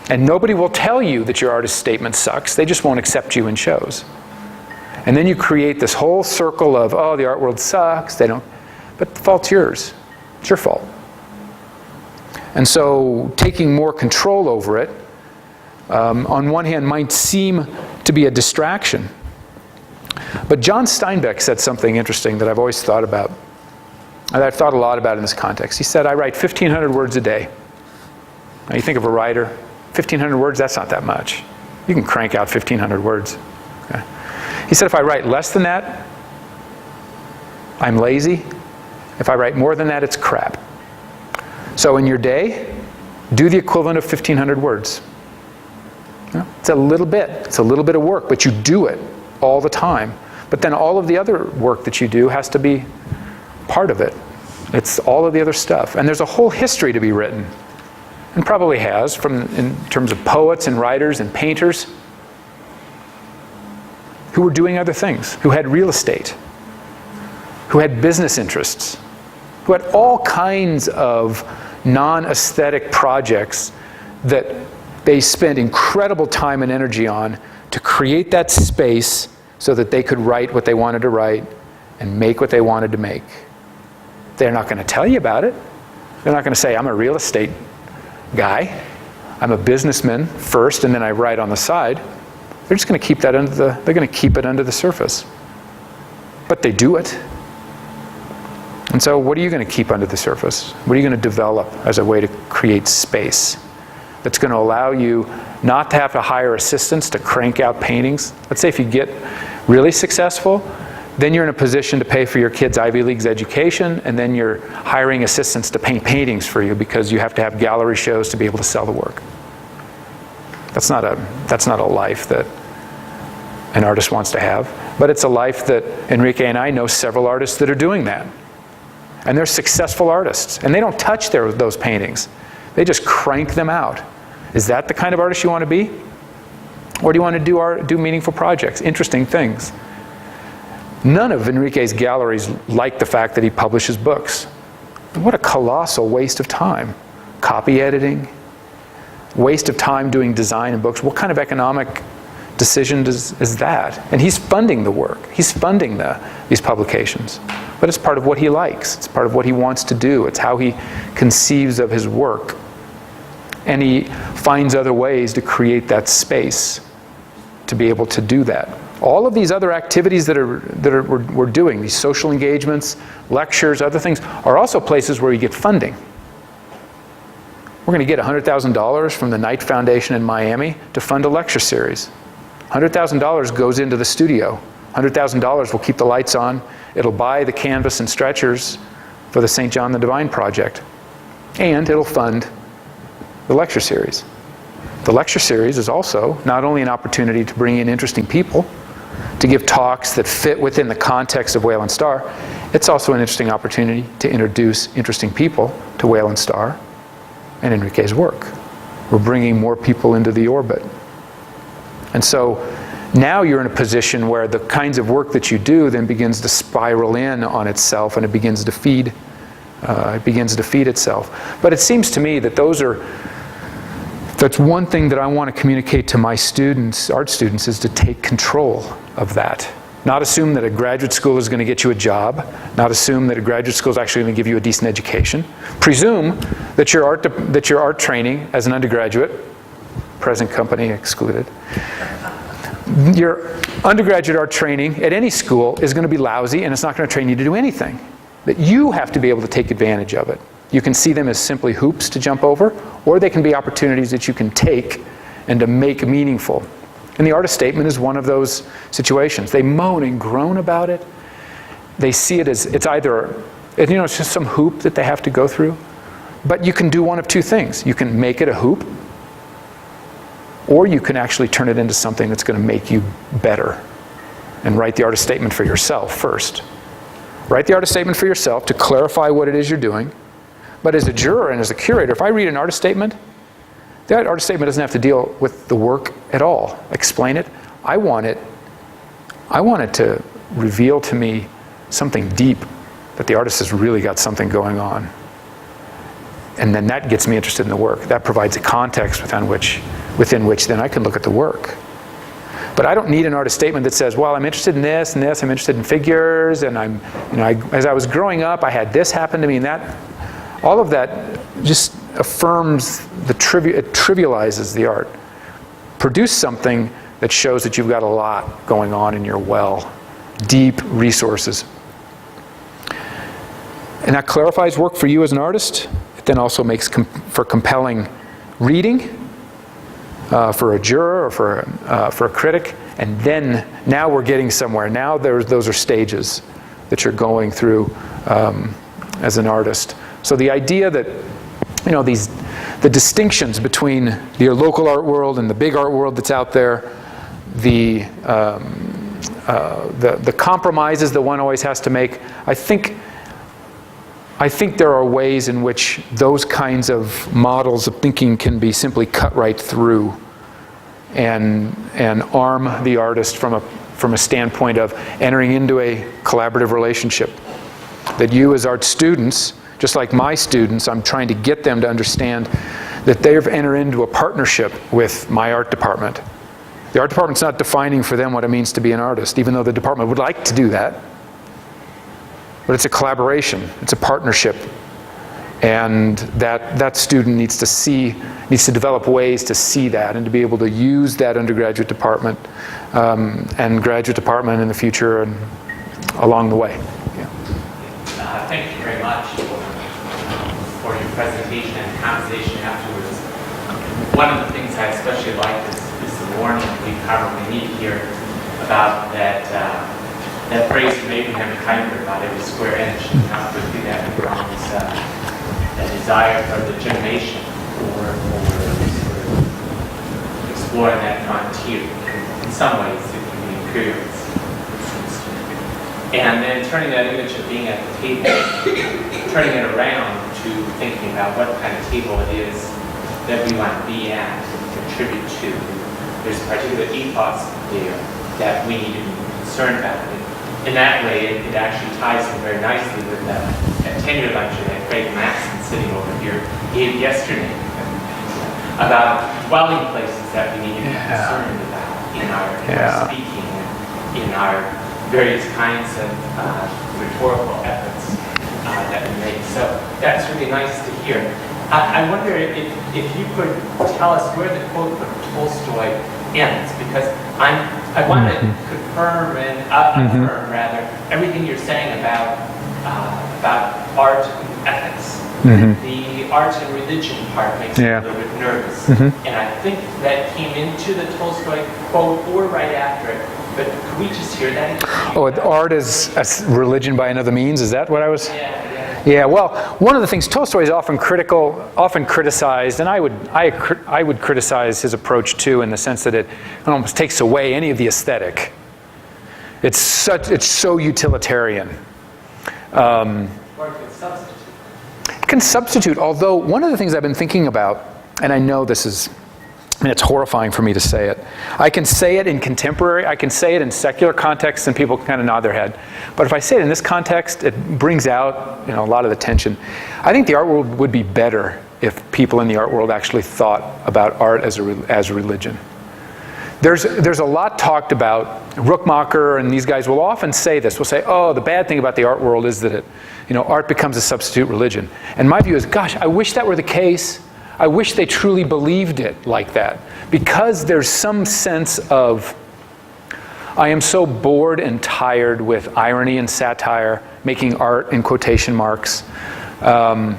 And nobody will tell you that your artist statement sucks. They just won't accept you in shows. And then you create this whole circle of, oh, the art world sucks. They don't. But the fault's yours. It's your fault. And so taking more control over it, on one hand, might seem to be a distraction. But John Steinbeck said something interesting that I've always thought about, and I've thought a lot about in this context. He said, I write 1,500 words a day. Now you think of a writer, 1,500 words, that's not that much. You can crank out 1,500 words. Okay? He said, if I write less than that, I'm lazy. If I write more than that, it's crap. So in your day, do the equivalent of 1,500 words. It's a little bit. It's a little bit of work, but you do it all the time. But then all of the other work that you do has to be part of it. It's all of the other stuff. And there's a whole history to be written, and probably has, in terms of poets and writers and painters who were doing other things, who had real estate, who had business interests, who had all kinds of non-aesthetic projects that they spent incredible time and energy on to create that space so that they could write what they wanted to write and make what they wanted to make. They're not going to tell you about it. They're not going to say, I'm a real estate guy. I'm a businessman first, and then I write on the side. They're just going to keep that they're going to keep it under the surface. But they do it. And so what are you going to keep under the surface? What are you going to develop as a way to create space that's going to allow you not to have to hire assistants to crank out paintings? Let's say if you get really successful, then you're in a position to pay for your kids' Ivy League's education, and then you're hiring assistants to paint paintings for you because you have to have gallery shows to be able to sell the work. That's not a life that an artist wants to have, but it's a life that Enrique and I know several artists that are doing that. And they're successful artists, and they don't touch those paintings. They just crank them out. Is that the kind of artist you want to be? Or do you want to do meaningful projects, interesting things? None of Enrique's galleries like the fact that he publishes books. What a colossal waste of time. Copy editing, waste of time doing design and books. What kind of economic decision is that? And he's funding the work. He's funding these publications. But it's part of what he likes. It's part of what he wants to do. It's how he conceives of his work. And he finds other ways to create that space to be able to do that. All of these other activities that we're doing, these social engagements, lectures, other things, are also places where you get funding. We're going to get $100,000 from the Knight Foundation in Miami to fund a lecture series. $100,000 goes into the studio. $100,000 will keep the lights on. It'll buy the canvas and stretchers for the St. John the Divine project. And it'll fund the lecture series. The lecture series is also not only an opportunity to bring in interesting people, to give talks that fit within the context of Whale and Star, it's also an interesting opportunity to introduce interesting people to Whale and Star and Enrique's work. We're bringing more people into the orbit. And so now you're in a position where the kinds of work that you do then begins to spiral in on itself, and it begins to feed itself. But it seems to me that that's one thing that I want to communicate to my students, art students, is to take control of that. Not assume that a graduate school is going to get you a job. Not assume that a graduate school is actually going to give you a decent education. Presume that your art training as an undergraduate, present company excluded, your undergraduate art training at any school is going to be lousy, and it's not going to train you to do anything. That you have to be able to take advantage of it. You can see them as simply hoops to jump over, or they can be opportunities that you can take and to make meaningful. And the artist statement is one of those situations. They moan and groan about it. They see it as it's either, it's just some hoop that they have to go through. But you can do one of two things. You can make it a hoop, or you can actually turn it into something that's going to make you better. And write the artist statement for yourself first. Write the artist statement for yourself to clarify what it is you're doing. But as a juror and as a curator, if I read an artist statement, that artist statement doesn't have to deal with the work at all. Explain it. I want it to reveal to me something deep, that the artist has really got something going on. and then that gets me interested in the work. That provides a context within which then I can look at the work. But I don't need an artist statement that says, well, I'm interested in this and this, I'm interested in figures, and as I was growing up, I had this happen to me, and that, all of that just affirms it trivializes the art. Produce something that shows that you've got a lot going on in your well, deep resources. And that clarifies work for you as an artist. It then also makes for compelling reading, for a juror or for a critic. And then, now we're getting somewhere. Now those are stages that you're going through as an artist. So the idea that, the distinctions between your local art world and the big art world that's out there, the compromises that one always has to make, I think there are ways in which those kinds of models of thinking can be simply cut right through and arm the artist from a standpoint of entering into a collaborative relationship. That you as art students, just like my students, I'm trying to get them to understand that they've entered into a partnership with my art department. The art department's not defining for them what it means to be an artist, even though the department would like to do that. But it's a collaboration, it's a partnership. And that student needs to develop ways to see that and to be able to use that undergraduate department and graduate department in the future and along the way. Yeah. Thank you very much for your presentation and conversation afterwards. One of the things I especially like is the warning we probably need to hear about that phrase from Abraham Kuyper about every square inch, and how quickly that becomes a desire for legitimation or sort of exploring that frontier. In some ways, it can be imperialist. And then turning that image of being at the table, turning it around to thinking about what kind of table it is that we want to be at and contribute to. There's a particular ethos there that we need to be concerned about. In that way, it actually ties in very nicely with that tenure lecture that Craig Maxson, sitting over here, gave yesterday about dwelling places that we need to be concerned about in our speaking and in our various kinds of rhetorical efforts that we make. So that's really nice to hear. I wonder if you could tell us where the quote from Tolstoy ends, because I want to confirm and affirm rather everything you're saying about art and ethics. The art and religion part makes me a little bit nervous, and I think that came into the Tolstoy quote or right after it. But could we just hear that again? Oh, art is a religion by another means. Is that what I was? Yeah. Well, one of the things Tolstoy is often criticized, and I would criticize his approach too, in the sense that it almost takes away any of the aesthetic. It's so utilitarian. Or it can substitute. It can substitute. Although one of the things I've been thinking about, and I know this is, it's horrifying for me to say it. I can say it in contemporary, I can say it in secular contexts, and people kind of nod their head. But if I say it in this context, it brings out a lot of the tension. I think the art world would be better if people in the art world actually thought about art as a religion. There's a lot talked about. Rookmacher and these guys will often say this. Will say, oh, the bad thing about the art world is that art becomes a substitute religion. And my view is, gosh, I wish that were the case. I wish they truly believed it like that, because there's some sense of, I am so bored and tired with irony and satire, making art in quotation marks. I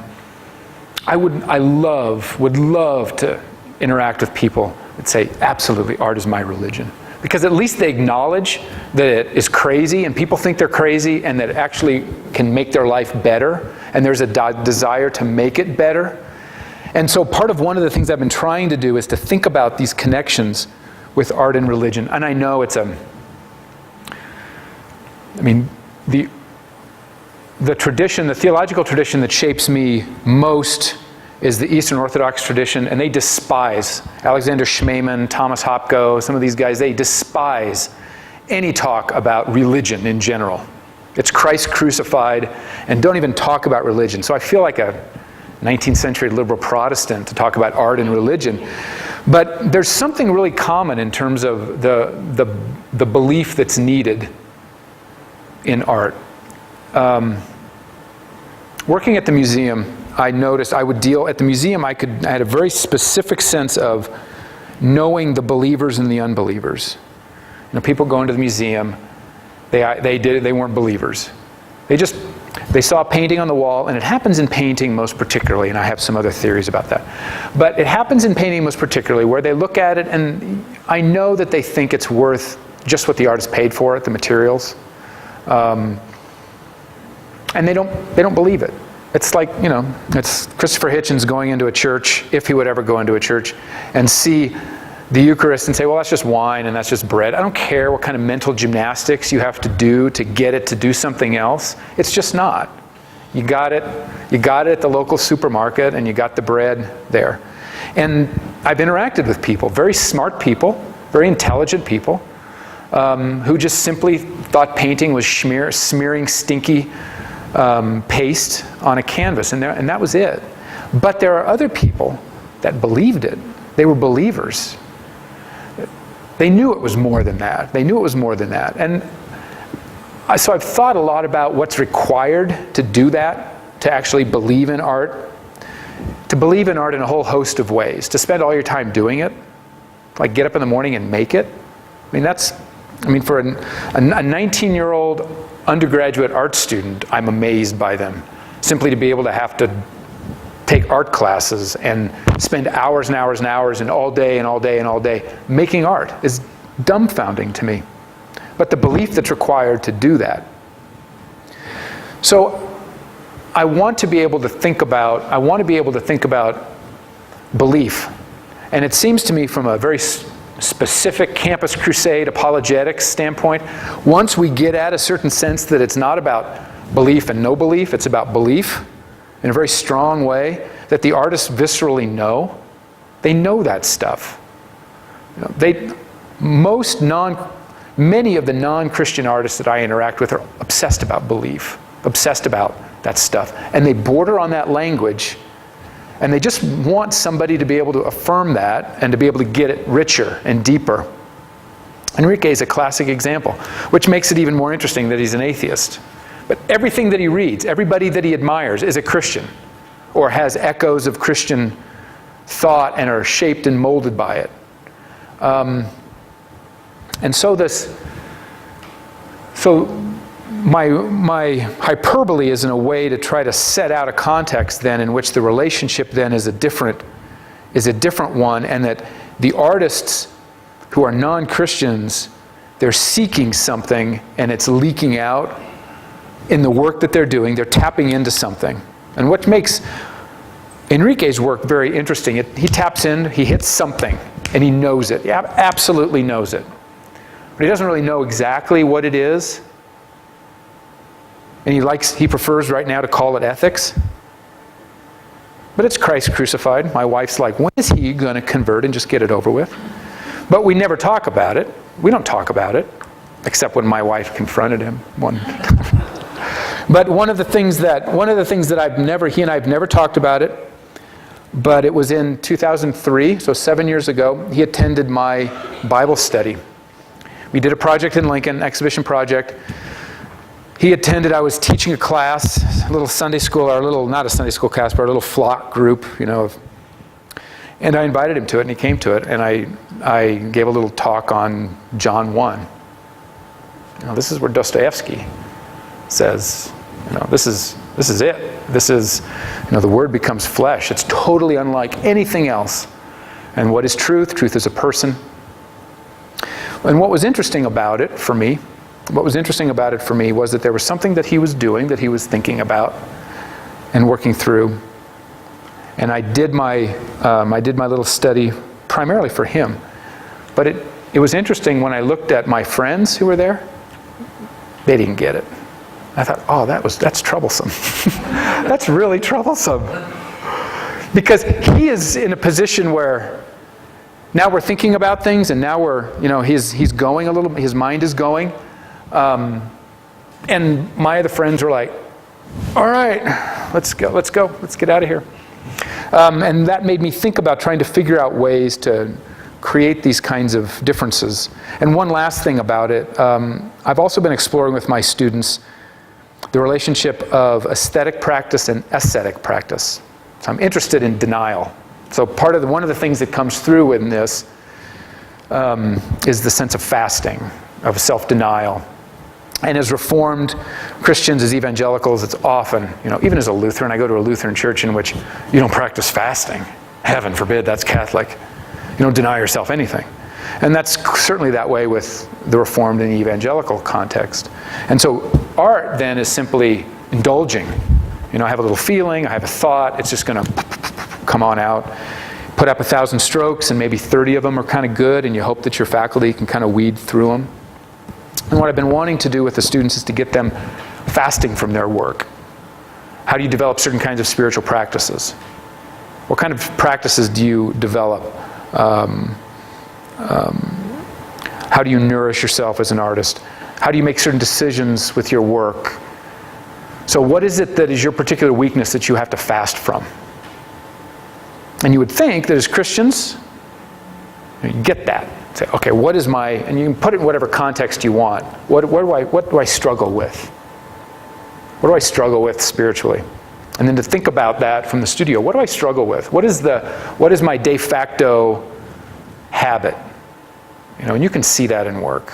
would love to interact with people that say, absolutely, art is my religion. Because at least they acknowledge that it is crazy and people think they're crazy and that it actually can make their life better, and there's a desire to make it better. And so part of one of the things I've been trying to do is to think about these connections with art and religion. And I know it's the tradition, the theological tradition that shapes me most is the Eastern Orthodox tradition, and they despise Alexander Schmemann, Thomas Hopko, some of these guys, they despise any talk about religion in general. It's Christ crucified, and don't even talk about religion. So I feel like 19th century liberal Protestant to talk about art and religion. But there's something really common in terms of the belief that's needed in art. Working at the museum, I noticed I would deal at the museum. I had a very specific sense of knowing the believers and the unbelievers. You know, people go into the museum, they weren't believers. They saw a painting on the wall, and it happens in painting most particularly, and I have some other theories about that. But it happens in painting most particularly where they look at it, and I know that they think it's worth just what the artist paid for it, the materials. And they don't believe it. It's like, you know, it's Christopher Hitchens going into a church, if he would ever go into a church, and see the Eucharist and say, well, that's just wine and that's just bread. I don't care what kind of mental gymnastics you have to do to get it to do something else. It's just not. You got it at the local supermarket, and you got the bread there. And I've interacted with people, very smart people, very intelligent people, who just simply thought painting was smearing stinky paste on a canvas, and that was it. But there are other people that believed it. They were believers. They knew it was more than that. And so I've thought a lot about what's required to do that, to actually believe in art. To believe in art in a whole host of ways. To spend all your time doing it. Like get up in the morning and make it. For a 19-year-old undergraduate art student, I'm amazed by them. Simply to be able to have to take art classes and spend hours and hours and hours and all day making art is dumbfounding to me. But the belief that's required to do that. So I want to be able to think about belief. And it seems to me from a very specific Campus Crusade apologetics standpoint, once we get at a certain sense that it's not about belief and no belief, it's about belief in a very strong way that the artists viscerally know. They know that stuff. You know, many of the non-Christian artists that I interact with are obsessed about belief, obsessed about that stuff. And they border on that language, and they just want somebody to be able to affirm that and to be able to get it richer and deeper. Enrique is a classic example, which makes it even more interesting that he's an atheist. But everything that he reads, everybody that he admires is a Christian or has echoes of Christian thought and are shaped and molded by it. My hyperbole is in a way to try to set out a context then in which the relationship then is a different one, and that the artists who are non-Christians, they're seeking something and it's leaking out in the work that they're doing. They're tapping into something. And what makes Enrique's work very interesting, he taps in, he hits something, and he knows it. He absolutely knows it. But he doesn't really know exactly what it is. And he prefers right now to call it ethics. But it's Christ crucified. My wife's like, when is he going to convert and just get it over with? But we never talk about it. We don't talk about it, except when my wife confronted him one time. But one of the things that he and I have never talked about it, but it was in 2003, so 7 years ago, he attended my Bible study. We did a project in Lincoln, exhibition project. He attended, I was teaching a class, a little Sunday school, not a Sunday school class, but our little flock group, and I invited him to it, and he came to it, and I gave a little talk on John 1. This is where Dostoevsky says, this is it. This is, the Word becomes flesh. It's totally unlike anything else. And what is truth? Truth is a person. And what was interesting about it for me was that there was something that he was doing, that he was thinking about and working through. And I did my little study primarily for him. But it was interesting when I looked at my friends who were there, they didn't get it. I thought, that's troublesome. That's really troublesome. Because he is in a position where now we're thinking about things, and now he's going a little, his mind is going. And my other friends were like, all right, let's go, let's get out of here. And that made me think about trying to figure out ways to create these kinds of differences. And one last thing about it, I've also been exploring with my students the relationship of aesthetic practice and ascetic practice. So I'm interested in denial. So one of the things that comes through in this is the sense of fasting, of self-denial. And as Reformed Christians, as evangelicals, it's often, even as a Lutheran, I go to a Lutheran church in which you don't practice fasting. Heaven forbid, that's Catholic. You don't deny yourself anything. And that's certainly that way with the Reformed and evangelical context. And so art then is simply indulging. I have a little feeling, I have a thought, it's just going to come on out. Put up 1,000 strokes and maybe 30 of them are kind of good, and you hope that your faculty can kind of weed through them. And what I've been wanting to do with the students is to get them fasting from their work. How do you develop certain kinds of spiritual practices? What kind of practices do you develop? How do you nourish yourself as an artist? How do you make certain decisions with your work? So what is it that is your particular weakness that you have to fast from? And you would think that as Christians, you get that. Say, okay, what is my, and you can put it in whatever context you want. What do I struggle with? What do I struggle with spiritually? And then to think about that from the studio, what do I struggle with? What is my de facto habit? And you can see that in work.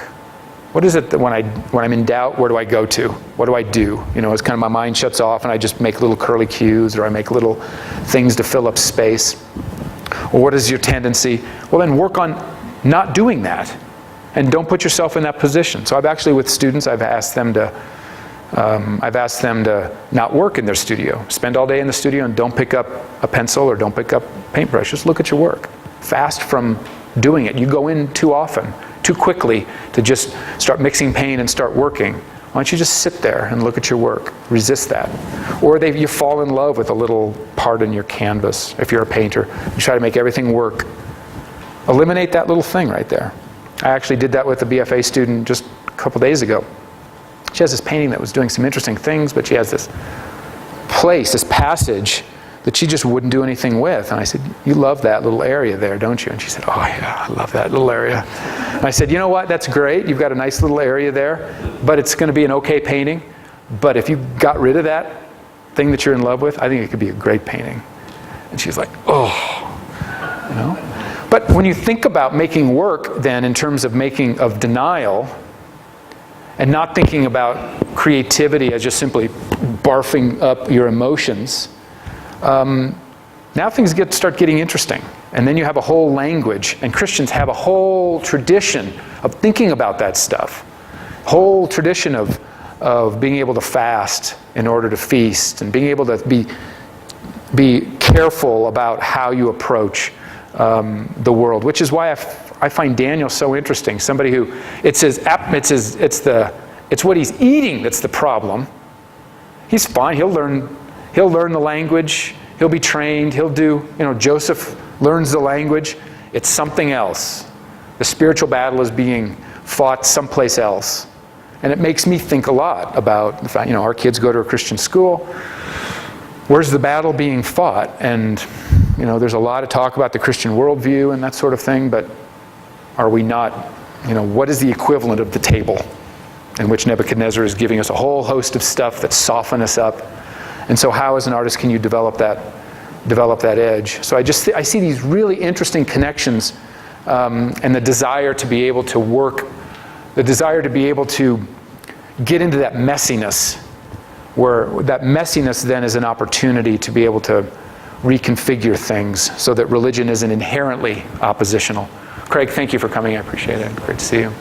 What is it that when I'm in doubt, where do I go to? What do I do? It's kind of my mind shuts off and I just make little curly cues, or I make little things to fill up space. Or what is your tendency? Well, then work on not doing that. And don't put yourself in that position. So I've actually, with students, I've asked them to not work in their studio. Spend all day in the studio and don't pick up a pencil or don't pick up paintbrush. Just look at your work. Fast from doing it. You go in too often, too quickly to just start mixing paint and start working. Why don't you just sit there and look at your work? Resist that. Or you fall in love with a little part in your canvas, if you're a painter. You try to make everything work. Eliminate that little thing right there. I actually did that with a BFA student just a couple days ago. She has this painting that was doing some interesting things, but she has this passage that she just wouldn't do anything with. And I said, you love that little area there, don't you? And she said, oh yeah, I love that little area. And I said, you know what, that's great. You've got a nice little area there, but it's going to be an okay painting. But if you got rid of that thing that you're in love with, I think it could be a great painting. And she's like, oh, But when you think about making work then in terms of denial, and not thinking about creativity as just simply barfing up your emotions, now things start getting interesting. And then you have a whole language, and Christians have a whole tradition of thinking about that stuff. Whole tradition of being able to fast in order to feast, and being able to be careful about how you approach the world, which is why I find Daniel so interesting. Somebody who it's what he's eating that's the problem. He's fine. He'll learn the language. He'll be trained. He'll do. Joseph learns the language. It's something else. The spiritual battle is being fought someplace else, and it makes me think a lot about the fact. Our kids go to a Christian school. Where's the battle being fought? And there's a lot of talk about the Christian worldview and that sort of thing, but are we not, what is the equivalent of the table in which Nebuchadnezzar is giving us a whole host of stuff that soften us up? And so how as an artist can you develop that edge? So I see these really interesting connections, and the desire to be able to work, the desire to be able to get into that messiness, where that messiness then is an opportunity to be able to reconfigure things so that religion isn't inherently oppositional. Craig, thank you for coming. I appreciate it. Great to see you.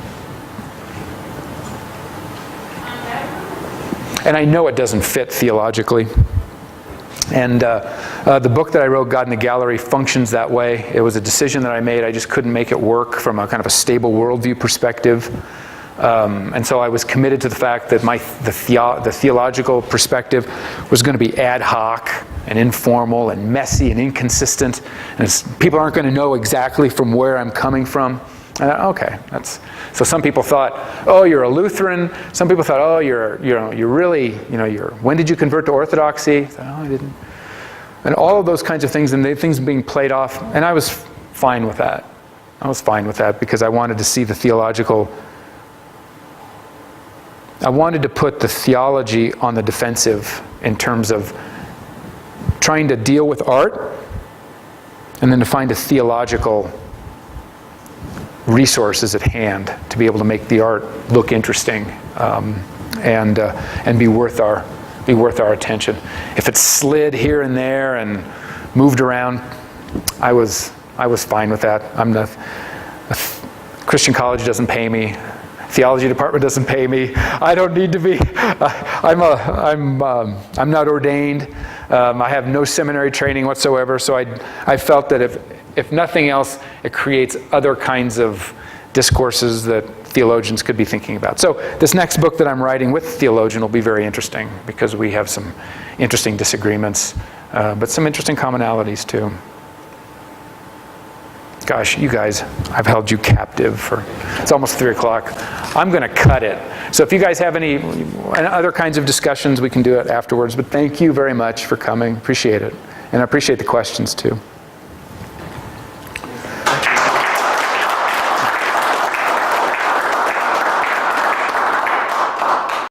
And I know it doesn't fit theologically. And the book that I wrote, God in the Gallery, functions that way. It was a decision that I made. I just couldn't make it work from a kind of a stable worldview perspective. And so I was committed to the fact that the theological perspective was going to be ad hoc and informal and messy and inconsistent, and people aren't going to know exactly from where I'm coming from. And okay, so some people thought, oh, you're a Lutheran. Some people thought, oh, you're really, when did you convert to Orthodoxy? I thought, oh, I didn't. and all of those kinds of things, and the things being played off, and I was fine with that. I was fine with that because I wanted to see the theological, I wanted to put the theology on the defensive in terms of trying to deal with art and then to find a theological resources at hand to be able to make the art look interesting and be worth our attention. If it slid here and there and moved around, I was fine with that. Christian college doesn't pay me. Theology department doesn't pay me. I don't need to be. I'm not ordained. I have no seminary training whatsoever. So I felt that if nothing else, it creates other kinds of discourses that theologians could be thinking about. So this next book that I'm writing with a theologian will be very interesting because we have some interesting disagreements, but some interesting commonalities too. Gosh, you guys, I've held you captive for, it's almost 3 o'clock. I'm going to cut it. So if you guys have any other kinds of discussions, we can do it afterwards. But thank you very much for coming. Appreciate it. And I appreciate the questions too.